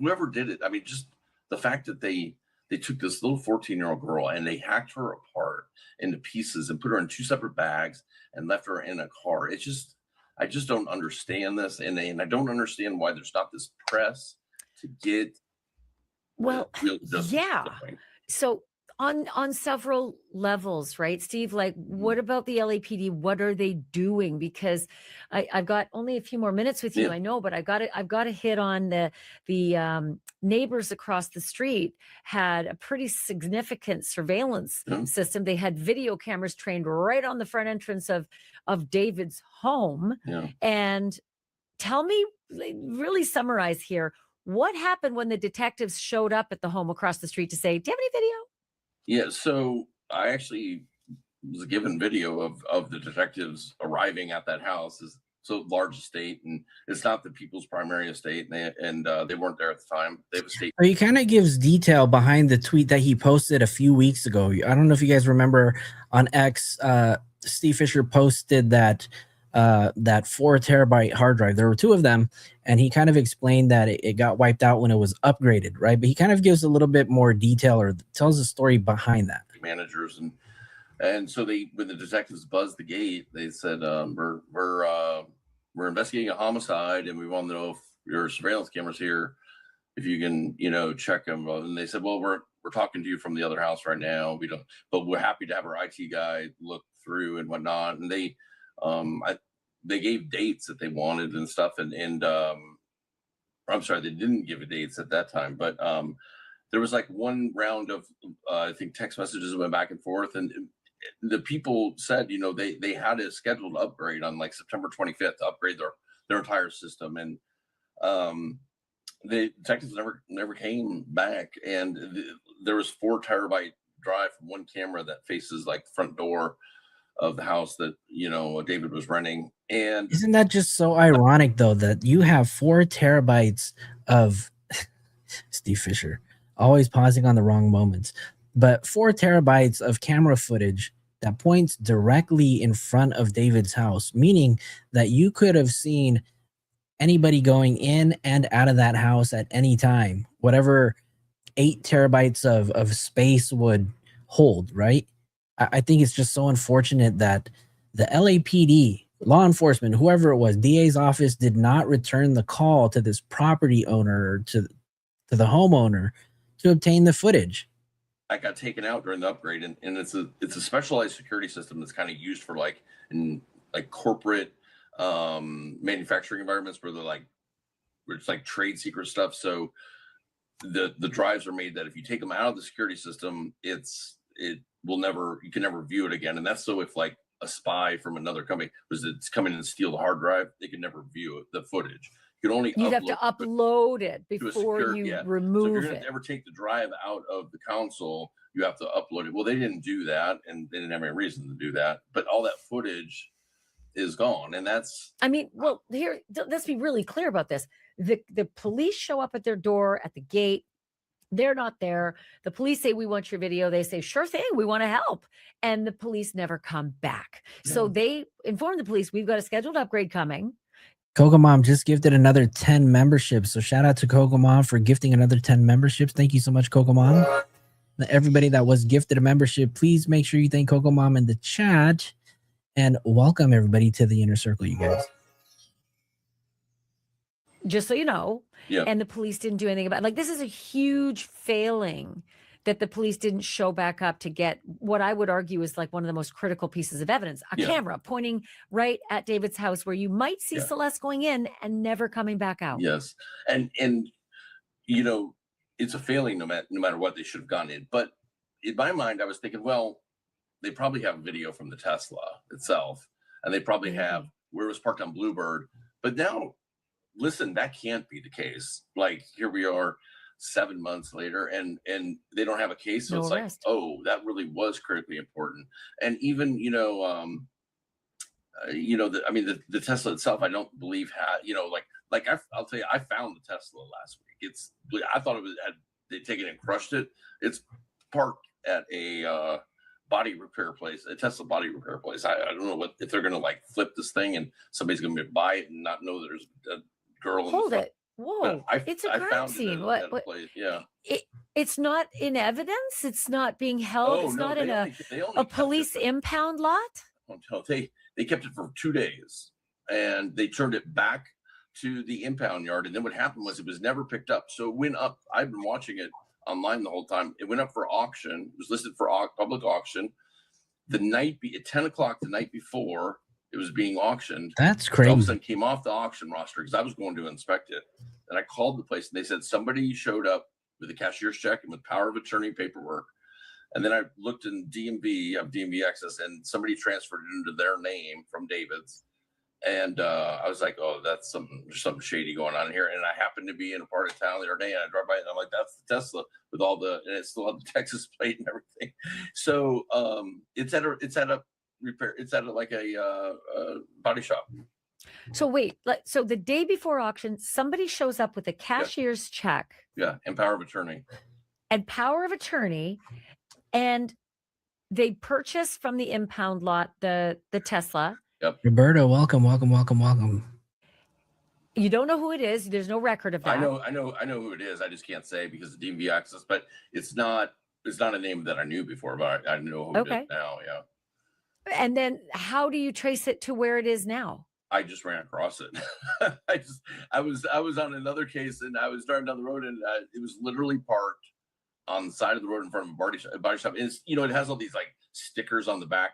whoever did it. I mean, just the fact that they took this little 14-year-old girl and they hacked her apart into pieces and put her in 2 separate bags and left her in a car. It's just, I just don't understand this, and I don't understand why there's not this press to get. Well, yeah. So on several levels, right, Steve? Like, what about the LAPD? What are they doing? Because I've got only a few more minutes with you, I know, but I've got to hit on the neighbors across the street had a pretty significant surveillance system. They had video cameras trained right on the front entrance of David's home. And tell me, really summarize here, what happened when the detectives showed up at the home across the street to say, do you have any video? Yeah, so I actually was given video of the detectives arriving at that house. It's so large estate, and it's not the people's primary estate, and they weren't there at the time. They have a state. He kind of gives detail behind the tweet that he posted a few weeks ago. I don't know if you guys remember on X, Steve Fisher posted that 4 terabyte hard drive. There were 2 of them, and he kind of explained that it got wiped out when it was upgraded, right? But he kind of gives a little bit more detail or tells the story behind that. Managers and so when the detectives buzzed the gate, they said, we're investigating a homicide, and we want to know if your surveillance cameras here, if you can, check them. And they said, well, we're talking to you from the other house right now. We don't, but we're happy to have our IT guy look through and whatnot. And they gave dates that they wanted and stuff. And I'm sorry, they didn't give dates at that time, but there was like one round of, I think, text messages that went back and forth. And the people said, they had a scheduled upgrade on like September 25th to upgrade their entire system. And the detectives never came back. And there was 4 terabyte drive from one camera that faces like the front door of the house that, you know, David was renting. And Isn't that just so ironic, though, that you have 4 terabytes of Steve Fisher, always pausing on the wrong moments, but 4 terabytes of camera footage that points directly in front of David's house, meaning that you could have seen anybody going in and out of that house at any time, whatever 8 terabytes of space would hold, right? I think it's just so unfortunate that the LAPD, law enforcement, whoever it was, DA's office did not return the call to this property owner, to the homeowner, to obtain the footage. I got taken out during the upgrade, and it's a specialized security system that's kind of used for like in like corporate manufacturing environments where it's like trade secret stuff. So the drives are made that if you take them out of the security system, you can never view it again. And that's so if like a spy from another company it's coming in and steal the hard drive, they can never view it, the footage. You can only You'd have to upload it before you remove so if you're going it. to ever take the drive out of the console, you have to upload it. Well, they didn't do that, and they didn't have any reason to do that. But all that footage is gone, and that's. I mean, well, here, let's be really clear about this. The police show up at their door at the gate. They're not there. The police say, "We want your video." They say, "Sure thing, we want to help." And the police never come back. Yeah. So they inform the police, "We've got a scheduled upgrade coming." Coco Mom just gifted another 10 memberships. So shout out to Coco Mom for gifting another 10 memberships. Thank you so much, Coco Mom. Everybody that was gifted a membership, please make sure you thank Coco Mom in the chat. And welcome everybody to the inner circle, you guys. Just so you know. Yeah. And the police didn't do anything about it. Like, this is a huge failing that the police didn't show back up to get what I would argue is like one of the most critical pieces of evidence, a camera pointing right at David's house where you might see Celeste going in and never coming back out. Yes. And you know, it's a failing no matter what. They should have gone in. But in my mind, I was thinking, well, they probably have video from the Tesla itself, and they probably have where it was parked on Bluebird. But now, listen, that can't be the case. Like, here we are 7 months later, and they don't have a case. So it's like, oh, that really was critically important. And even, the Tesla itself, I don't believe I'll tell you, I found the Tesla last week. I thought they'd taken it and crushed it. It's parked at a body repair place, a Tesla body repair place. I don't know if they're going to like flip this thing and somebody's going to buy it and not know that there's a girl in the front. Whoa, it's a crime scene. What? Yeah. It's not in evidence. It's not being held. It's not in a police impound lot. No, they kept it for 2 days, and they turned it back to the impound yard. And then what happened was it was never picked up. So it went up. I've been watching it online the whole time. It went up for auction. It was listed for public auction. At 10 o'clock the night before it was being auctioned. That's crazy. All of a sudden came off the auction roster because I was going to inspect it. And I called the place and they said somebody showed up with a cashier's check and with power of attorney paperwork. And then I looked in DMV, of DMV access, and somebody transferred it into their name from David's. And I was like, oh, there's something shady going on here. And I happened to be in a part of town the other day, and I drive by and I'm like, that's the Tesla with and it still had the Texas plate and everything. So it's at a body shop. So wait, so the day before auction, somebody shows up with a cashier's check. Yeah, and power of attorney. And they purchased from the impound lot the Tesla. Yep. Roberto, welcome. You don't know who it is. There's no record of that. I know who it is. I just can't say because of DMV access, but it's not a name that I knew before, but I know who it is now. Yeah. And then how do you trace it to where it is now? I just ran across it. I was on another case and I was driving down the road and it was literally parked on the side of the road in front of a body shop. And it has all these like stickers on the back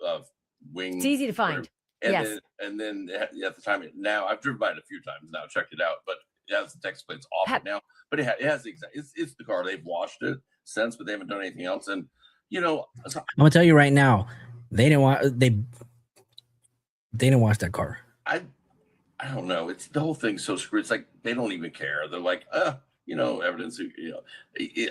of wings. It's easy to find. And then at the time, now I've driven by it a few times now, checked it out, but it has the Texas plates off it now. But it has the exact. It's the car. They've washed it since, but they haven't done anything else. And I'm gonna tell you right now, they didn't wash that car. I don't know. It's the whole thing's so screwed. It's like they don't even care. They're like, evidence.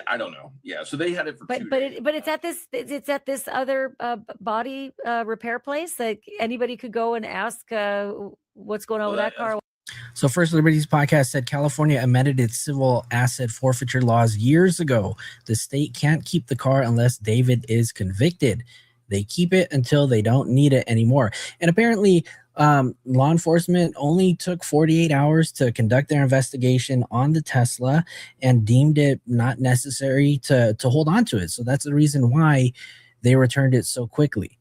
I don't know. Yeah, so they had it for But 2 but days. it's at this other body repair place that anybody could go and ask what's going on with that car. So First Liberties podcast said California amended its civil asset forfeiture laws years ago. The state can't keep the car unless David is convicted. They keep it until they don't need it anymore. And apparently, law enforcement only took 48 hours to conduct their investigation on the Tesla and deemed it not necessary to hold on to it. So that's the reason why they returned it so quickly.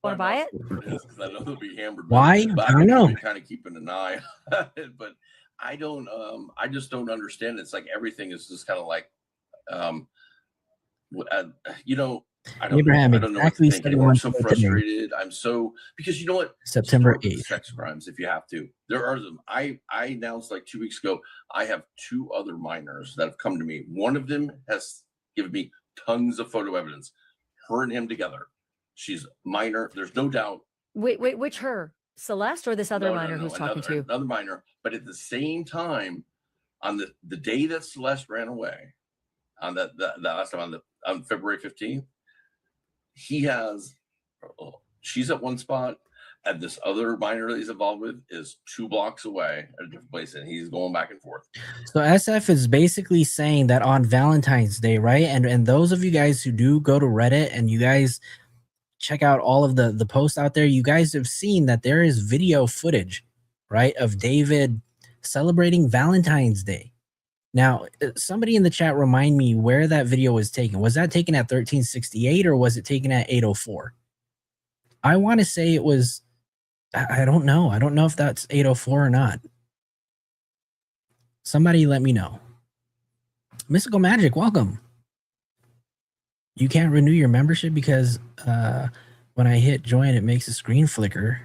Want to buy it? Because I know they'll be hammered. Why? But I don't know. Been kind of keeping an eye on it, but I don't. I just don't understand. It's like everything is just kind of like, I don't Abraham, know. I don't exactly know what to think anymore. I'm so 7 months today. frustrated. I'm so, because you know what? September Start with the 8th. sex crimes if you have to. There are them. I announced like 2 weeks ago. I have 2 other minors that have come to me. One of them has given me tons of photo evidence. Her and him together. She's minor. There's no doubt. Wait, which her? Celeste or this other minor who's talking to you? Another minor. But at the same time, on the day that Celeste ran away, on the last time on February 15th, she's at one spot, and this other minor that he's involved with is 2 blocks away at a different place, and he's going back and forth. So SF is basically saying that on Valentine's Day, right? And those of you guys who do go to Reddit and you guys check out all of the posts out there, you guys have seen that there is video footage, right, of David celebrating Valentine's Day. Now, somebody in the chat remind me where that video was taken. Was that taken at 1368 or was it taken at 804? I want to say it was, I don't know. I don't know if that's 804 or not. Somebody let me know. Mystical Magic, welcome. You can't renew your membership because when I hit join, it makes a screen flicker.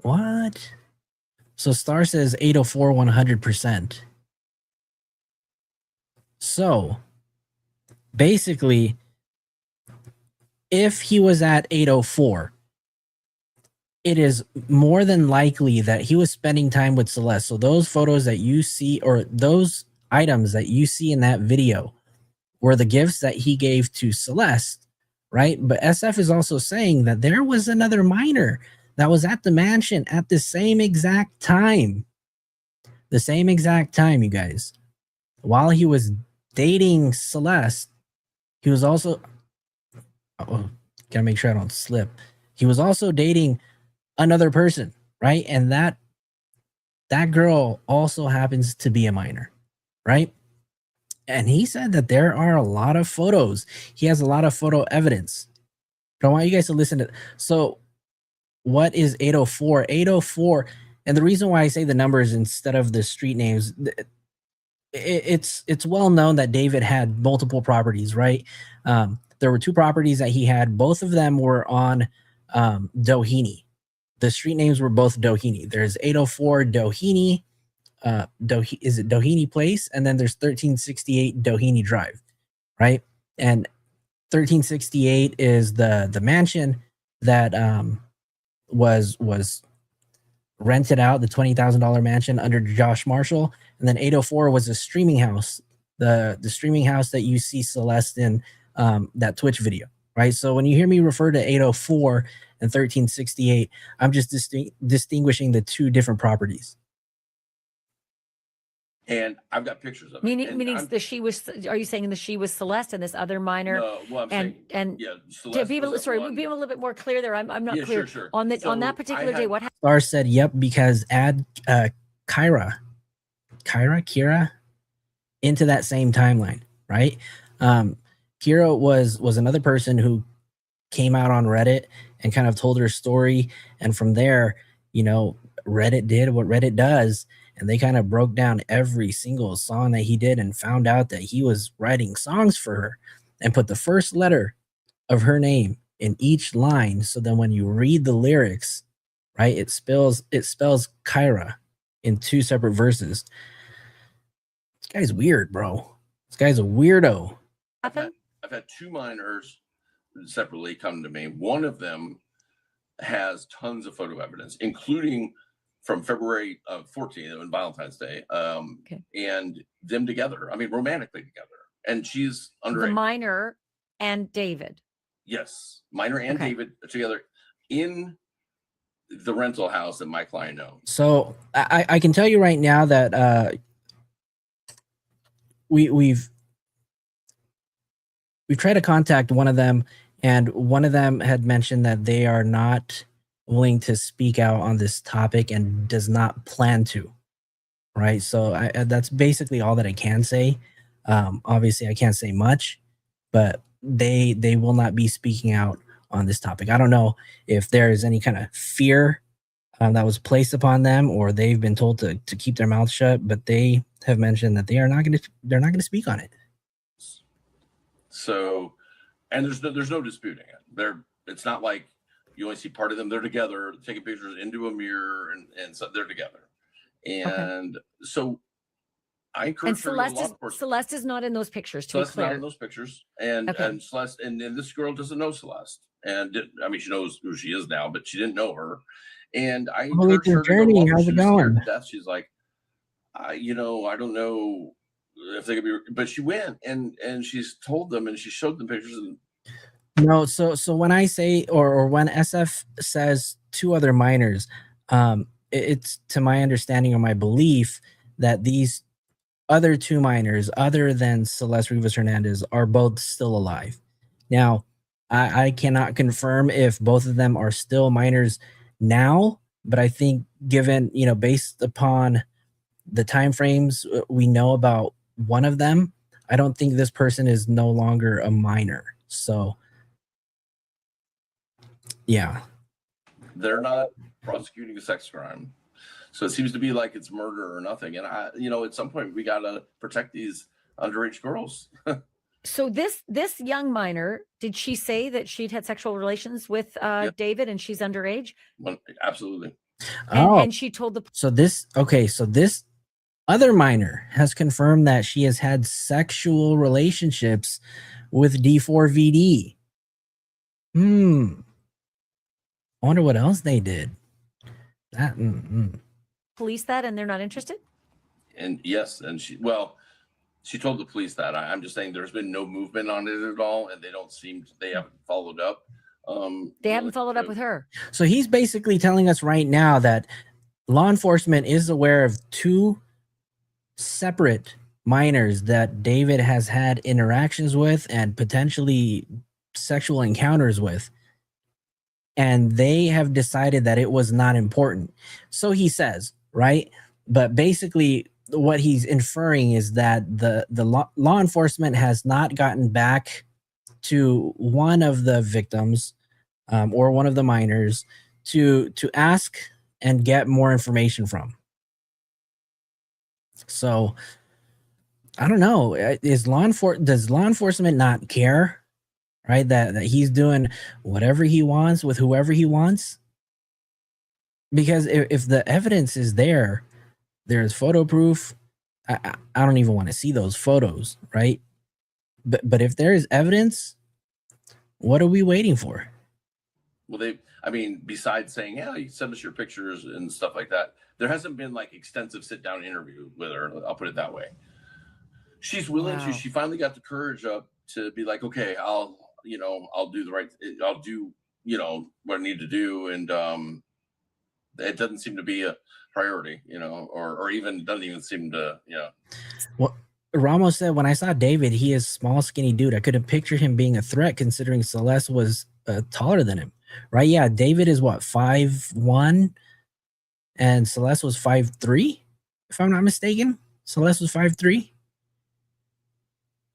What? So Star says 804 100%. So basically, if he was at 804, it is more than likely that he was spending time with Celeste. So those photos that you see, or those items that you see in that video, were the gifts that he gave to Celeste, right? But SF is also saying that there was another minor that was at the mansion at the same exact time. The same exact time, you guys. While he was dating Celeste, he was also... Oh, gotta make sure I don't slip. He was also dating another person, right? And that girl also happens to be a minor, right? And he said that there are a lot of photos. He has a lot of photo evidence. But I want you guys to listen to. So what is 804? 804, and the reason why I say the numbers instead of the street names, it's well known that David had multiple properties, right? There were 2 properties that he had. Both of them were on Doheny. The street names were both Doheny. There's 804 Doheny. Is it Doheny Place? And then there's 1368 Doheny Drive, right? And 1368 is the mansion that was rented out, the $20,000 mansion under Josh Marshall. And then 804 was a streaming house, the streaming house that you see Celeste in that Twitch video, right? So when you hear me refer to 804 and 1368, I'm just distinguishing the 2 different properties. And I've got pictures of it. Meaning she was. Are you saying she was Celeste and this other minor? No, well, and yeah, to be sorry, be a little bit more clear there. I'm not clear. Sure. On that particular day. What happened? Star said, "Yep," because add Kira into that same timeline, right? Kira was another person who came out on Reddit and kind of told her story, and from there, Reddit did what Reddit does. And they kind of broke down every single song that he did and found out that he was writing songs for her and put the first letter of her name in each line. So then when you read the lyrics, right, it spells Kyra in 2 separate verses. This guy's weird, bro. This guy's a weirdo. I've had 2 minors separately come to me. One of them has tons of photo evidence, including from February 14th on Valentine's Day, and them together. I mean, romantically together. And she's underage. The minor and David. Yes, minor and David together in the rental house that my client owns. So I can tell you right now that we've tried to contact one of them, and one of them had mentioned that they are not willing to speak out on this topic and does not plan to. Right. So that's basically all that I can say. Obviously, I can't say much, but they will not be speaking out on this topic. I don't know if there is any kind of fear that was placed upon them, or they've been told to keep their mouth shut, but they have mentioned that they're not going to speak on it. So, and there's no disputing it. It's not like you only see part of them. They're together, taking pictures into a mirror, and so they're together. And so I encourage her to go to law enforcement. Celeste is not in those pictures, to be Celeste's clear. not in those pictures. And Celeste, and this girl doesn't know Celeste. And I mean, she knows who she is now, but she didn't know her. And I encouraged her to go to law enforcement. How's it going? She's like, I don't know if they could be, but she went and she's told them, and she showed them pictures. And no, so when I say, or when SF says 2 other minors, it's to my understanding or my belief that these other 2 minors, other than Celeste Rivas Hernandez, are both still alive. Now, I cannot confirm if both of them are still minors now, but I think given, based upon the time frames we know about one of them, I don't think this person is no longer a minor. So, yeah. They're not prosecuting a sex crime. So it seems to be like it's murder or nothing. And at some point we got to protect these underage girls. So this young minor, did she say that she'd had sexual relations with David and she's underage? Well, absolutely. And she told the... So this other minor has confirmed that she has had sexual relationships with D4VD. I wonder what else they did. Police that, and they're not interested? And yes, and she told the police that. I'm just saying there's been no movement on it at all, and they haven't followed up. They haven't followed up with her. So he's basically telling us right now that law enforcement is aware of 2 separate minors that David has had interactions with and potentially sexual encounters with, and they have decided that it was not important. So he says, right? But basically what he's inferring is that the law enforcement has not gotten back to one of the victims or one of the minors to ask and get more information from. So I don't know. Does law enforcement not care, right? That he's doing whatever he wants with whoever he wants? Because if the evidence is there's photo proof. I don't even want to see those photos, right? But if there is evidence, what are we waiting for? Well, besides saying, yeah, you send us your pictures and stuff like that, there hasn't been like extensive sit down interview with her. I'll put it that way. She's willing to. She finally got the courage up to be like, okay, I'll do the right. I'll do what I need to do, and it doesn't seem to be a priority, or even doesn't even seem to, Well, Ramos said, when I saw David, he is small, skinny dude. I couldn't picture him being a threat considering Celeste was taller than him, right? Yeah, David is what, 5'1", and Celeste was 5'3", if I'm not mistaken. Celeste was 5'3".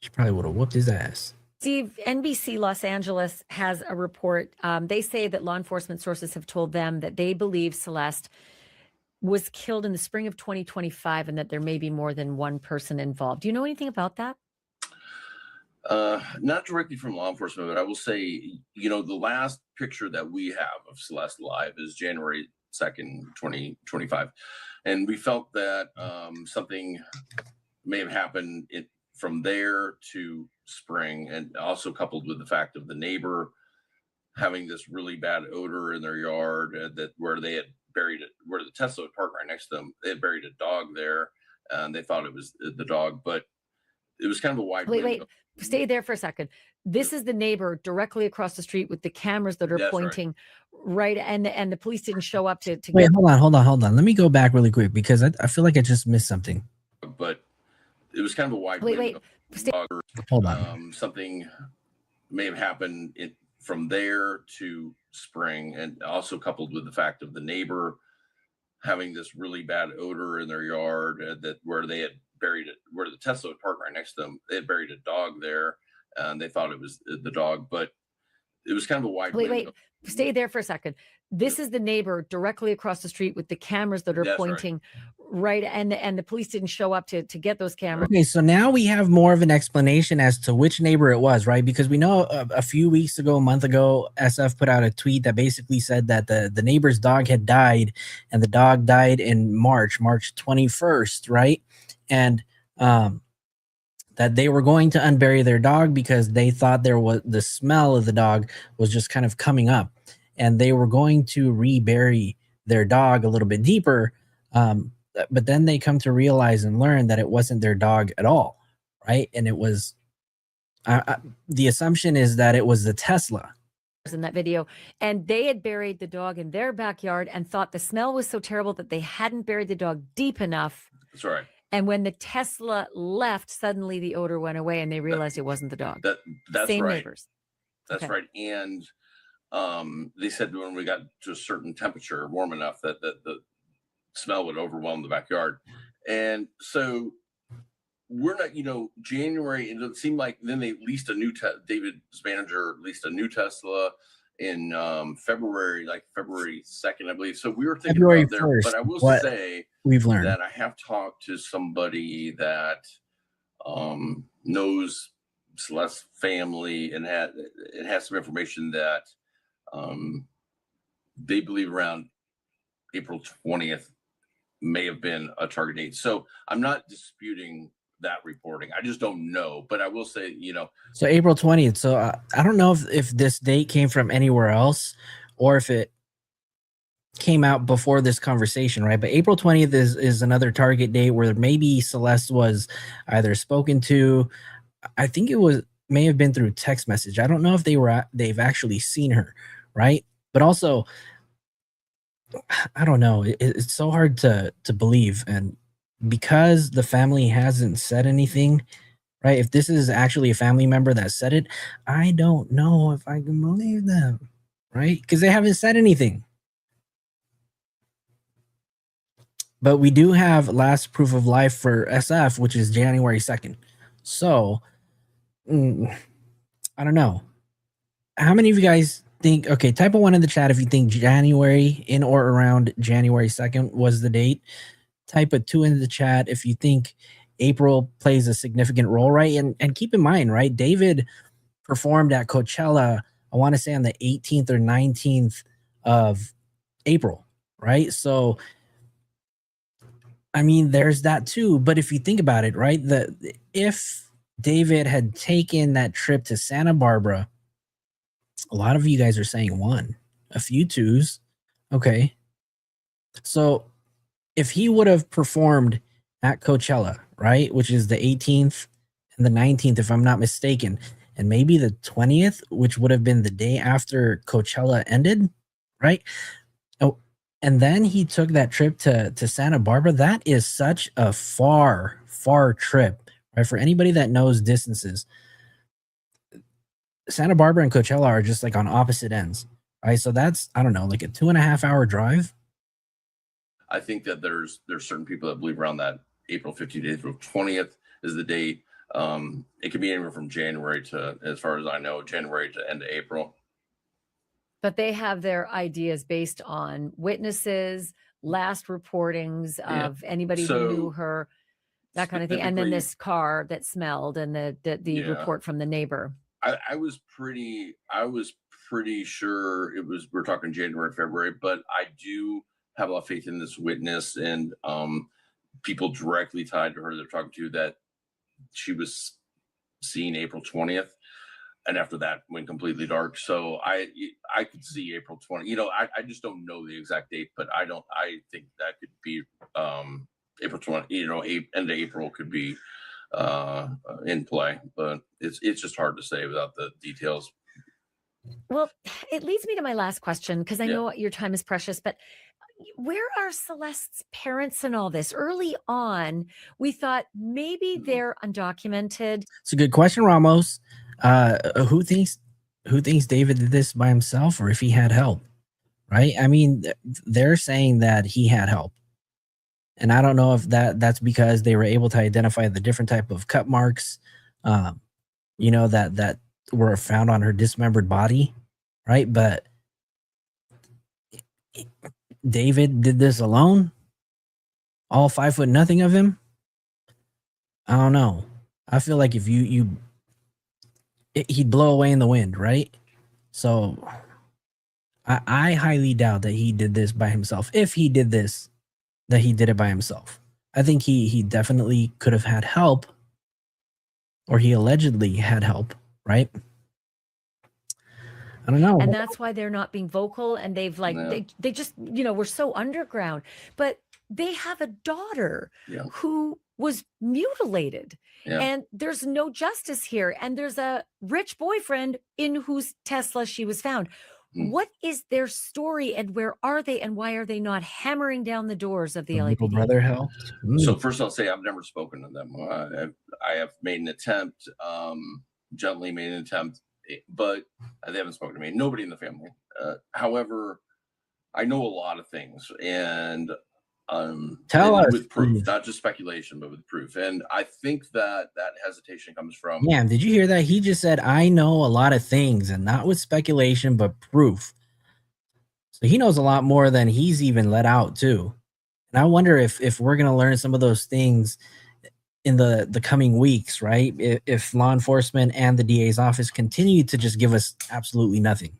She probably would have whooped his ass. Steve, NBC Los Angeles has a report. They say that law enforcement sources have told them that they believe Celeste was killed in the spring of 2025 and that there may be more than one person involved. Do you know anything about that? Not directly from law enforcement, but I will say, the last picture that we have of Celeste alive is January 2nd, 2025. And we felt that something may have happened from there to spring, and also coupled with the fact of the neighbor having this really bad odor in their yard where they had buried it where the Tesla would park right next to them. They had buried a dog there, and they thought it was the dog, but it was kind of a wide Wait, window. stay there for a second. This is the neighbor directly across the street with the cameras that are That's right. pointing right, and the police didn't show up to Wait, get. hold on. Let me go back really quick because I feel like I just missed something. But it was kind of a wide Wait, window. stay. Hold on. Something may have happened from there to Spring, and also coupled with the fact of the neighbor having this really bad odor in their yard, that where they had buried it, where the Tesla would park right next to them. They had buried a dog there, and they thought it was the dog, but it was kind of a wide window. Stay there for a second. This is the neighbor directly across the street with the cameras that are That's pointing right, and the police didn't show up to get those cameras. Okay, so now we have more of an explanation as to which neighbor it was, right? Because we know a few weeks ago, a month ago, SF put out a tweet that basically said that the neighbor's dog had died, and the dog died in March 21st, right? And that they were going to unbury their dog because they thought there was the smell of the dog was just kind of coming up, and they were going to rebury their dog a little bit deeper. But then they come to realize and learn that it wasn't their dog at all, right? And it was the assumption is that it was the Tesla in that video, and they had buried the dog in their backyard and thought the smell was so terrible that they hadn't buried the dog deep enough. That's right. And when the Tesla left, suddenly the odor went away, and they realized it wasn't the dog. That's Same right. neighbors. That's Okay. right. And they said when we got to a certain temperature, warm enough, that the smell would overwhelm the backyard. And so we're not, January, it seemed like then they leased a new David's manager leased a new Tesla in February, like February 2nd, I believe. So we were thinking February about there, 1st, but I will what say we've learned. that I have talked to somebody that knows Celeste's family, and it has some information that they believe around April 20th may have been a target date. So I'm not disputing that reporting. I just don't know. But I will say, So April 20th. So I don't know if this date came from anywhere else or if it came out before this conversation, right? But April 20th is another target date where maybe Celeste was either spoken to. I think it may have been through text message. I don't know if they've actually seen her, right? But also, I don't know. It's so hard to believe, and because the family hasn't said anything, right? If this is actually a family member that said it, I don't know if I can believe them, right? Because they haven't said anything. But we do have last proof of life for SF, which is January 2nd. So, I don't know. How many of you guys think, okay, type of 1 in the chat if you think January in or around January 2nd was the date. Type a 2 in the chat if you think April plays a significant role, right? And keep in mind, right, David performed at Coachella, I want to say on the 18th or 19th of April, right? So, I mean, there's that too. But if you think about it, right, if David had taken that trip to Santa Barbara, a lot of you guys are saying 1, a few 2s. Okay. So if he would have performed at Coachella, right, which is the 18th and the 19th, if I'm not mistaken, and maybe the 20th, which would have been the day after Coachella ended, right? Oh, and then he took that trip to Santa Barbara. That is such a far trip, right? For anybody that knows distances, Santa Barbara and Coachella are just like on opposite ends, right? So that's, I don't know, like a 2.5 hour drive. I think that there's certain people that believe around that April 15th, April 20th is the date. It could be anywhere from January to, as far as I know, January to end of April. But they have their ideas based on witnesses, last reportings of anybody who knew her, that kind of thing. And then this car that smelled, and the report from the neighbor. I was pretty sure we're talking January, February, but I do have a lot of faith in this witness, and people directly tied to her they're talking to that she was seen April 20th. and after that went completely dark. So I could see April 20. I just don't know the exact date, but I think that could be April 20. End of April could be in play, but it's just hard to say without the details. Well, it leads me to my last question, because I Yeah. know your time is precious, but where are Celeste's parents in all this? Early on, we thought maybe they're undocumented. It's a good question, Ramos. Who thinks David did this by himself, or if he had help? Right? I mean, they're saying that he had help, and I don't know if that's because they were able to identify the different type of cut marks, that were found on her dismembered body, right? But David did this alone, all 5'0" of him. I don't know. I feel like if he'd blow away in the wind, right? So I highly doubt that he did this by himself. If he did this, that he did it by himself. I think he definitely could have had help, or he allegedly had help, right? I don't know. And that's why they're not being vocal, and they've Yeah. they just, we're so underground. But they have a daughter Yeah. who was mutilated, Yeah. and there's no justice here. And there's a rich boyfriend in whose Tesla she was found. What is their story, and where are they, and why are they not hammering down the doors of the The little LAPD? brother helped. So first I'll say I've never spoken to them. I have made an attempt, gently made an attempt, but they haven't spoken to me. Nobody in the family. However, I know a lot of things, and Tell us, with proof, please. not just speculation, but with proof. And I think that hesitation comes from. Yeah, did you hear that? He just said, "I know a lot of things," and not with speculation, but proof. So he knows a lot more than he's even let out too. And I wonder if we're gonna learn some of those things in the coming weeks, right? If law enforcement and the DA's office continue to just give us absolutely nothing.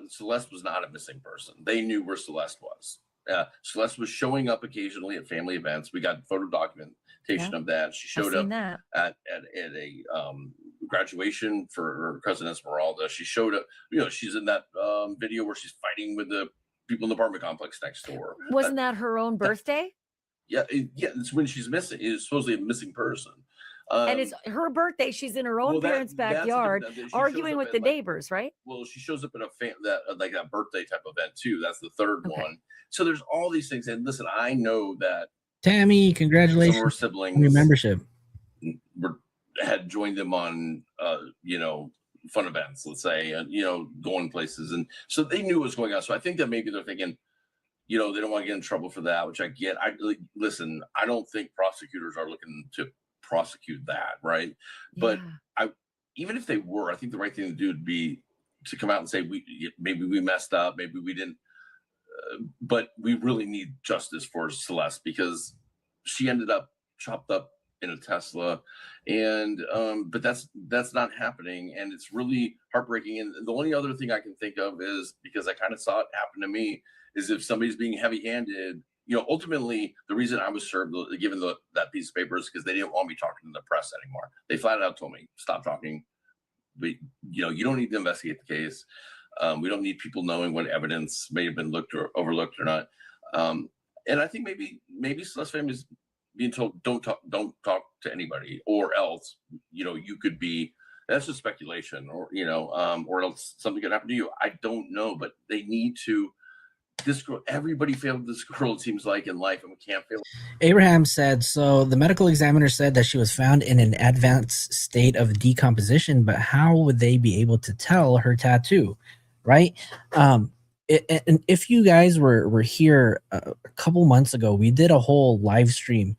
Celeste was not a missing person. They knew where Celeste was. Celeste was showing up occasionally at family events. We got photo documentation of that. She showed up at a graduation for her cousin Esmeralda. She showed up, she's in that video where she's fighting with the people in the apartment complex next door. Wasn't that her own birthday? Yeah, it's when she's missing. It's supposedly a missing person. And it's her birthday. She's in her own parents' backyard arguing with the neighbors, right? Well, she shows up at that birthday type event too. That's the third one. So there's all these things. And listen, I know that Tammy, congratulations some of her siblings, on your membership, had joined them on fun events, let's say, going places, and so they knew what was going on. So I think that maybe they're thinking, they don't want to get in trouble for that, which I get. Listen, I don't think prosecutors are looking to prosecute that, right? But even if they were, I think the right thing to do would be to come out and say, maybe we messed up, maybe we didn't, but we really need justice for Celeste, because she ended up chopped up in a Tesla, and but that's not happening, and it's really heartbreaking. And the only other thing I can think of is, because I kind of saw it happen to me, is if somebody's being heavy-handed. Ultimately, the reason I was served, given that piece of paper, is because they didn't want me talking to the press anymore. They flat out told me, stop talking. But, you don't need to investigate the case. We don't need people knowing what evidence may have been looked or overlooked or not. And I think maybe Celeste family is being told, don't talk to anybody, or else, you could be, that's just speculation, or, or else something could happen to you. I don't know, but they need to. This girl, everybody failed this girl, it seems like, in life, and we can't fail. Abraham said, so the medical examiner said that she was found in an advanced state of decomposition, but how would they be able to tell her tattoo, right? And if you guys were here a couple months ago, we did a whole live stream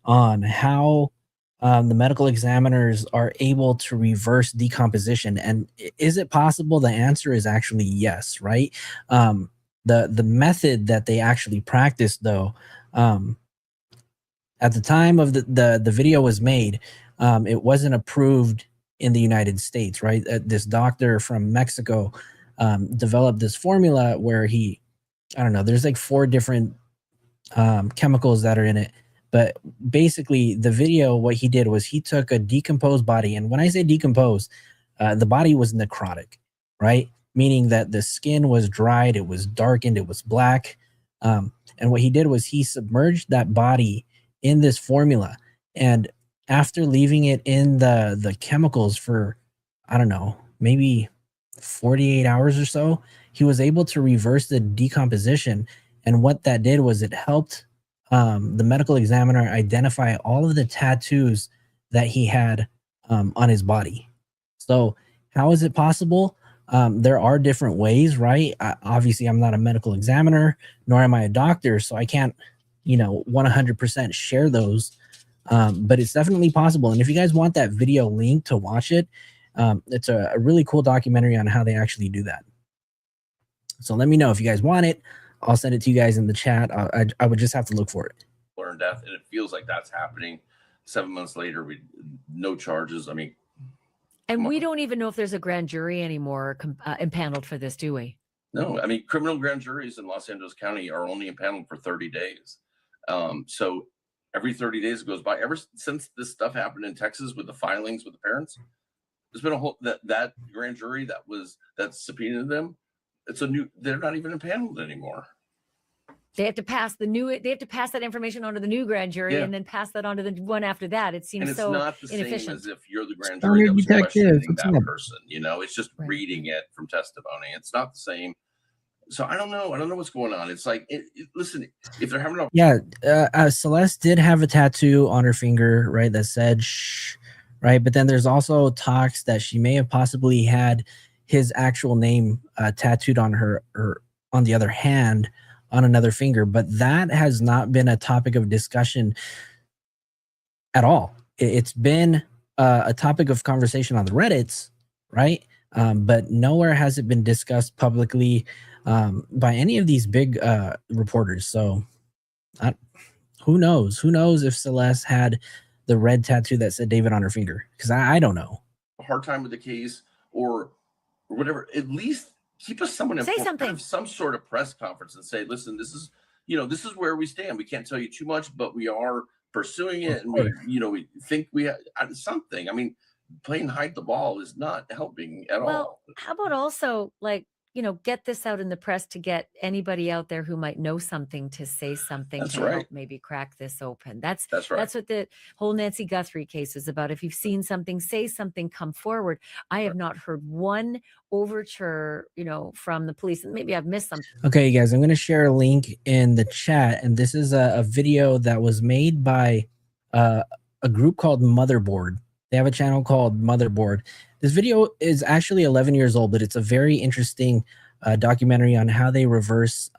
on how the medical examiners are able to reverse decomposition. And is it possible? The answer is actually yes, right? The method that they actually practice, though, at the time of the video was made, it wasn't approved in the United States, right? This doctor from Mexico developed this formula where there's like 4 different chemicals that are in it, But basically, the video, what he did was he took a decomposed body. And when I say decomposed, the body was necrotic, right? Meaning that the skin was dried, it was darkened, it was black. And what he did was he submerged that body in this formula. And after leaving it in the chemicals for, I don't know, maybe 48 hours or so, he was able to reverse the decomposition. And what that did was it helped the medical examiner identify all of the tattoos that he had on his body. So how is it possible? There are different ways, right? Obviously, I'm not a medical examiner, nor am I a doctor, so I can't, 100% share those. But it's definitely possible. And if you guys want that video link to watch it, it's a really cool documentary on how they actually do that. So let me know if you guys want it. I'll send it to you guys in the chat. I would just have to look for it. Learn death, and it feels like that's happening. 7 months later, no charges. I mean, and we don't even know if there's a grand jury anymore impaneled for this, do we? No, I mean, criminal grand juries in Los Angeles County are only impaneled for 30 days. So every 30 days it goes by. Ever since this stuff happened in Texas with the filings with the parents, there's been a whole that grand jury that subpoenaed them. They're not even impaneled anymore. They have to pass that information onto the new grand jury, and then pass that on to the one after that. It seems so not the inefficient. same as if you're the grand jury that was questioning that person. It's just Right. reading it from testimony. It's not the same. So I don't know. I don't know what's going on. It's like, listen, if they're having Celeste did have a tattoo on her finger, right, that said shh, right? But then there's also talks that she may have possibly had his actual name tattooed on her, or on the other hand, on another finger. But that has not been a topic of discussion at all. It's been a topic of conversation on the Reddits, right? But nowhere has it been discussed publicly by any of these big reporters. So who knows? Who knows if Celeste had the red tattoo that said David on her finger? Because I don't know. A hard time with the case or whatever. At least keep us someone Say informed. something. Have some sort of press conference and say, listen, this is where we stand. We can't tell you too much, but we are pursuing it, and we think we have something. I mean, playing hide the ball is not helping at all. Well, how about also get this out in the press to get anybody out there who might know something to say something That's to right. help maybe crack this open. That's right. That's what the whole Nancy Guthrie case is about. If you've seen something, say something, come forward. I have not heard one overture, from the police. And maybe I've missed something. Okay, you guys, I'm going to share a link in the chat, and this is a video that was made by a group called Motherboard. They have a channel called Motherboard. This video is actually 11 years old, but it's a very interesting documentary on how they reverse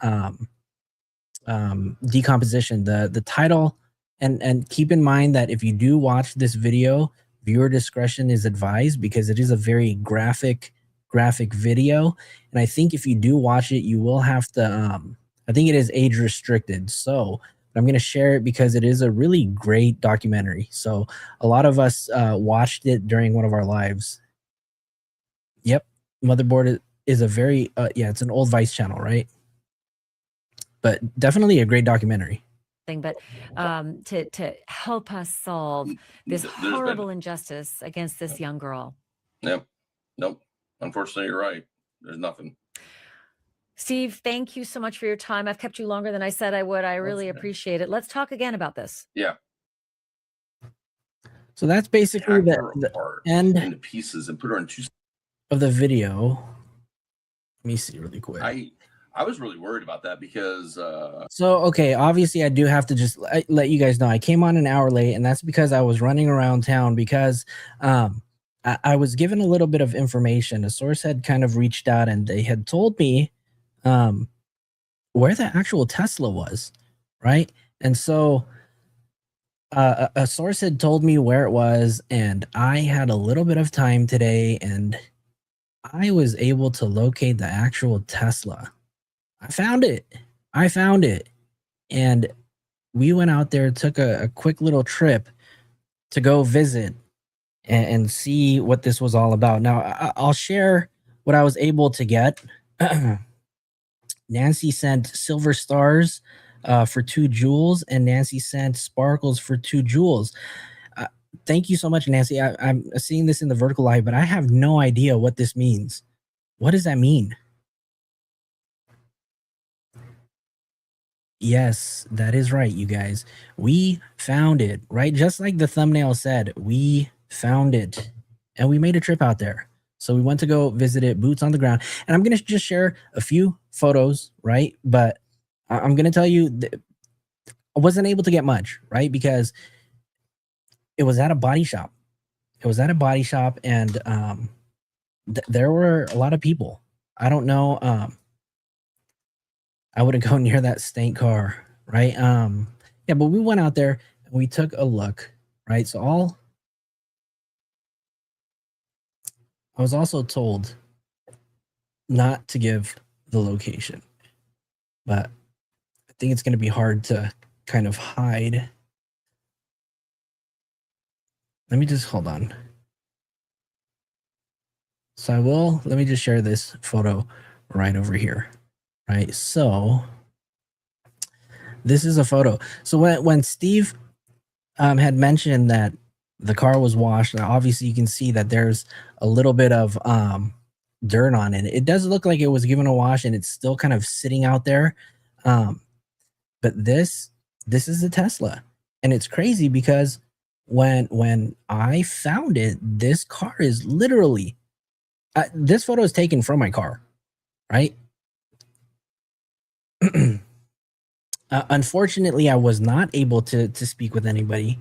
decomposition. The title, and keep in mind that if you do watch this video, viewer discretion is advised because it is a very graphic video. And I think if you do watch it, you will have to, I think it is age restricted. So I'm going to share it because it is a really great documentary. So a lot of us watched it during one of our lives. Yep. Motherboard is a very, it's an old Vice channel, right? But definitely a great documentary. But to help us solve this horrible injustice against this young girl. Yep. Nope. Unfortunately, you're right. There's nothing. Steve, thank you so much for your time. I've kept you longer than I said I would. I really appreciate it. Let's talk again about this. Yeah. So that's basically the end into pieces and put her in two of the video. Let me see really quick. I was really worried about that because okay, obviously I do have to just let you guys know I came on an hour late, and that's because I was running around town because I was given a little bit of information. A source had kind of reached out and they had told me where the actual Tesla was, right? And so a source had told me where it was, and I had a little bit of time today, and I was able to locate the actual Tesla. I found it. And we went out there, took a quick little trip to go visit and see what this was all about. Now, I'll share what I was able to get. Nancy sent silver stars for 2 jewels, and Nancy sent sparkles for 2 jewels. Thank you so much, Nancy. I'm seeing this in the vertical live, but I have no idea what this means. What does that mean? Yes, that is right, you guys. We found it, right? Just like the thumbnail said, we found it. And we made a trip out there. So we went to go visit it, boots on the ground. And I'm going to just share a few photos, right? But I'm going to tell you, I wasn't able to get much, right? Because it was at a body shop. It was at a body shop, and there were a lot of people. I don't know. I wouldn't go near that stank car, right? Yeah, but we went out there and we took a look, right? So I was also told not to give the location, but I think it's going to be hard to kind of hide. Let me just hold on. So let me just share this photo right over here, right? So this is a photo. So when Steve had mentioned that the car was washed, obviously you can see that there's a little bit of dirt on it. It does look like it was given a wash, and it's still kind of sitting out there. But this is a Tesla, and it's crazy because when I found it, this car is literally this photo is taken from my car, right? Unfortunately, I was not able to speak with anybody.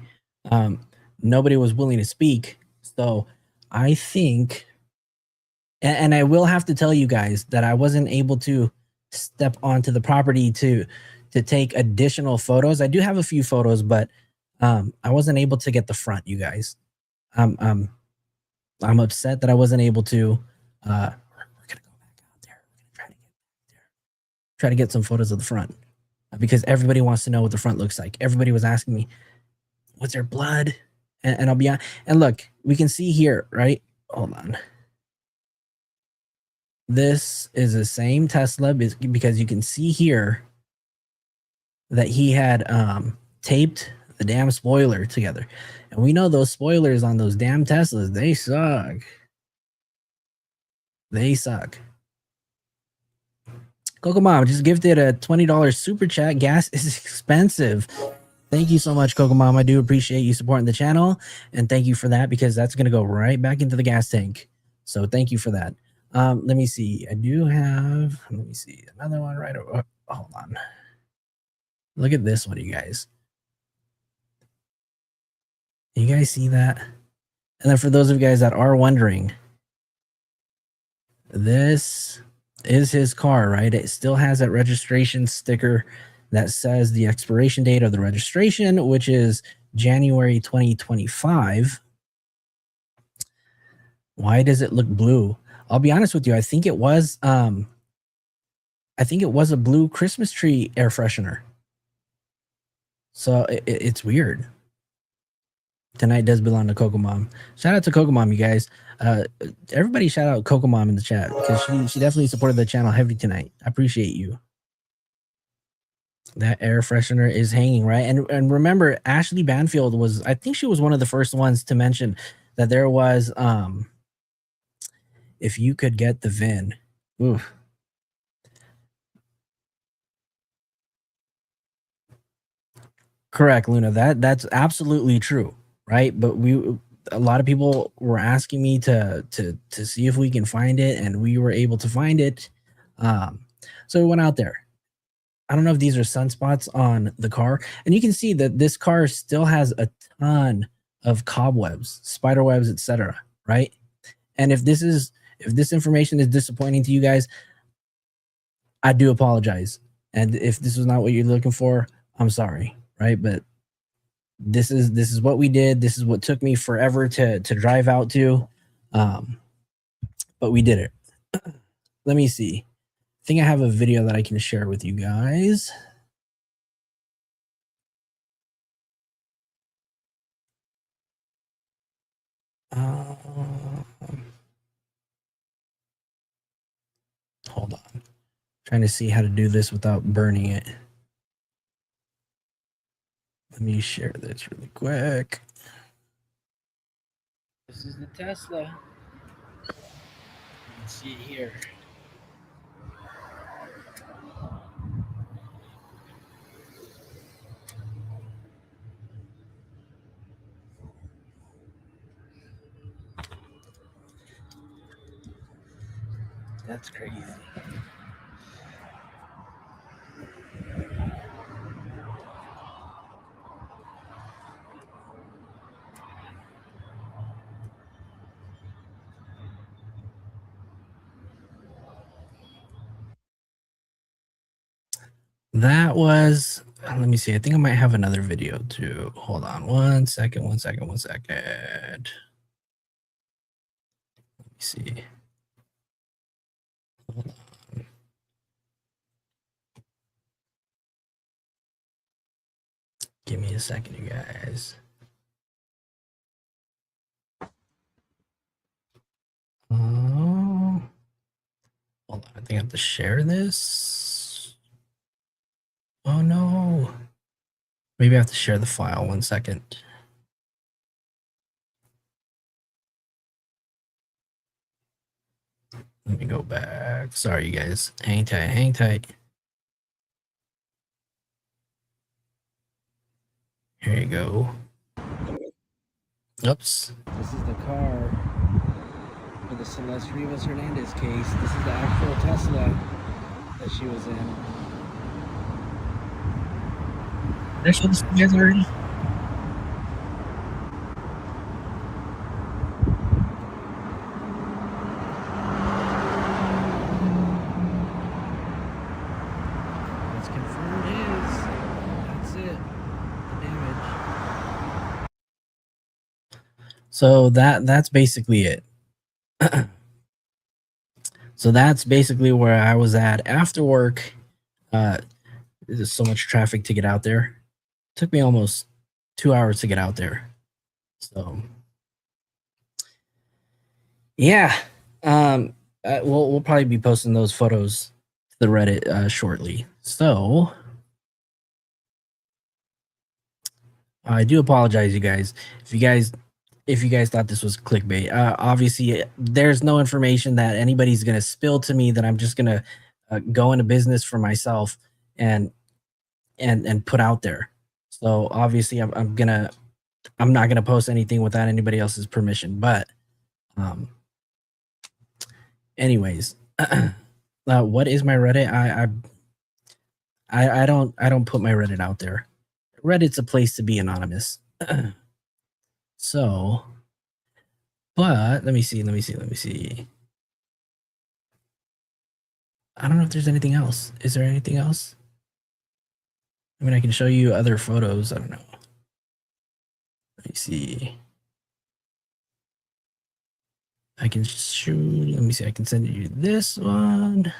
Nobody was willing to speak. So I think, and I will have to tell you guys that I wasn't able to step onto the property to take additional photos. I do have a few photos, but I wasn't able to get the front, you guys. I'm upset that I wasn't able to. We're gonna go back out there. We're gonna try to get some photos of the front, because everybody wants to know what the front looks like. Everybody was asking me, was there blood? And I'll be on. And look, we can see here, right? Hold on. This is the same Tesla, because you can see here that he had taped the damn spoiler together. And we know those spoilers on those damn Teslas, they suck. They suck. Coco Mom just gifted a $20 super chat. Gas is expensive. Thank you so much, Coco Mom. I do appreciate you supporting the channel, and thank you for that, because that's going to go right back into the gas tank. So thank you for that. Let me see. I do have, let me see, another one right over. Oh, hold on. Look at this one, you guys. You guys see that? And then for those of you guys that are wondering, this is his car, right? It still has that registration sticker that says the expiration date of the registration, which is January 2025. Why does it look blue? I'll be honest with you. I think it was a blue Christmas tree air freshener. So it's weird. Tonight does belong to Coco Mom. Shout out to Coco Mom, you guys. Everybody shout out Coco Mom in the chat, because she definitely supported the channel heavy tonight. I appreciate you. That air freshener is hanging, right? And remember, Ashley Banfield was, I think she was one of the first ones to mention that there was, if you could get the VIN. Oof. Correct, Luna. That's absolutely true, right? But a lot of people were asking me to see if we can find it, and we were able to find it. So we went out there. I don't know if these are sunspots on the car, and you can see that this car still has a ton of cobwebs, spider webs, etc. Right? And if this information is disappointing to you guys, I do apologize. And if this was not what you're looking for, I'm sorry. Right? But this is what we did. This is what took me forever to drive out to, but we did it. Let me see. I think I have a video that I can share with you guys. Hold on. Trying to see how to do this without burning it. me share this really quick. This is the Tesla. You can see it here. That's crazy. That was, let me see. I think I might have another video too. Hold on one second. Let me see. Hold on. Give me a second, you guys. Hold on. I think I have to share this. Oh no. Maybe I have to share the file. 1 second. Let me go back. Sorry, you guys. Hang tight. Here you go. Oops. This is the car for the Celeste Rivas Hernandez case. This is the actual Tesla that she was in. Did I show this to you guys already? Let's confirm his. That's it. The damage. So that's basically it. So that's basically where I was at after work. There's so much traffic to get out there. It took me almost 2 hours to get out there. So yeah, we'll probably be posting those photos to the Reddit shortly. So I do apologize, you guys. If you guys thought this was clickbait, obviously there's no information that anybody's gonna spill to me that I'm just gonna go into business for myself and put out there. So obviously I'm not gonna post anything without anybody else's permission. But anyways, what is my Reddit? I don't put my Reddit out there. Reddit's a place to be anonymous. So, but let me see. I don't know if there's anything else. Is there anything else? I mean, I can show you other photos. I don't know. Let me see. I can shoot. Let me see. I can send you this one.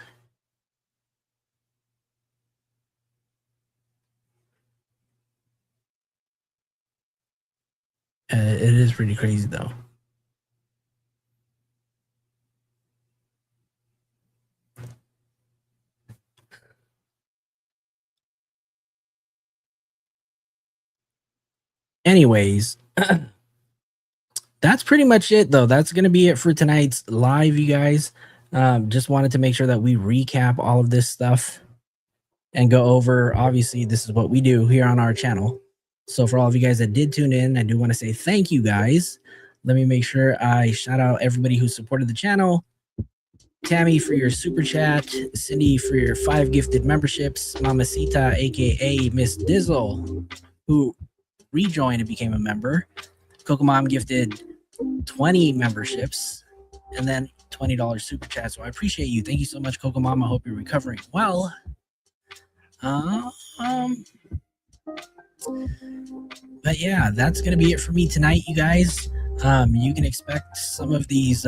It is pretty crazy, though. Anyways, that's pretty much it, though. That's going to be it for tonight's live, you guys. Just wanted to make sure that we recap all of this stuff and go over. Obviously, this is what we do here on our channel. So for all of you guys that did tune in, I do want to say thank you, guys. Let me make sure I shout out everybody who supported the channel. Tammy for your super chat, Cindy for your 5 gifted memberships, Mamacita, aka Miss Dizzle, who rejoined and became a member. Coco Mom gifted 20 memberships and then $20 super chat. So I appreciate you. Thank you so much, Coco Mom. I hope you're recovering well. But yeah, that's gonna be it for me tonight, you guys. You can expect some of these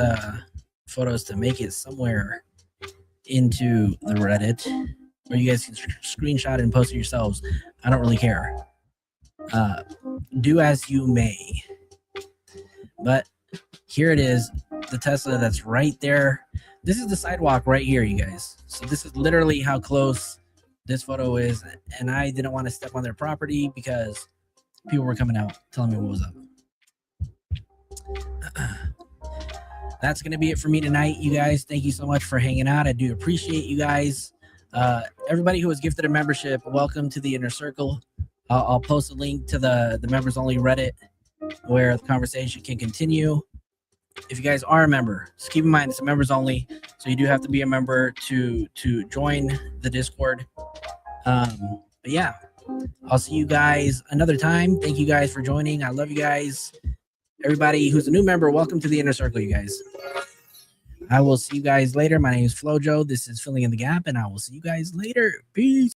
photos to make it somewhere into the Reddit, or you guys can screenshot and post it yourselves. I don't really care. Do as you may. But here it is, the Tesla that's right there. This is the sidewalk right here, you guys. So this is literally how close this photo is, and I didn't want to step on their property because people were coming out telling me what was up. That's going to be it for me tonight, you guys. Thank you so much for hanging out. I do appreciate you guys. Everybody who was gifted a membership, welcome to the Inner Circle. I'll post a link to the members only Reddit where the conversation can continue. If you guys are a member, just keep in mind it's a members only, so you do have to be a member to join the Discord. But yeah, I'll see you guys another time. Thank you guys for joining. I love you guys. Everybody who's a new member, welcome to the Inner Circle, you guys. I will see you guys later. My name is Flojo. This is Filling in the Gap, and I will see you guys later. Peace.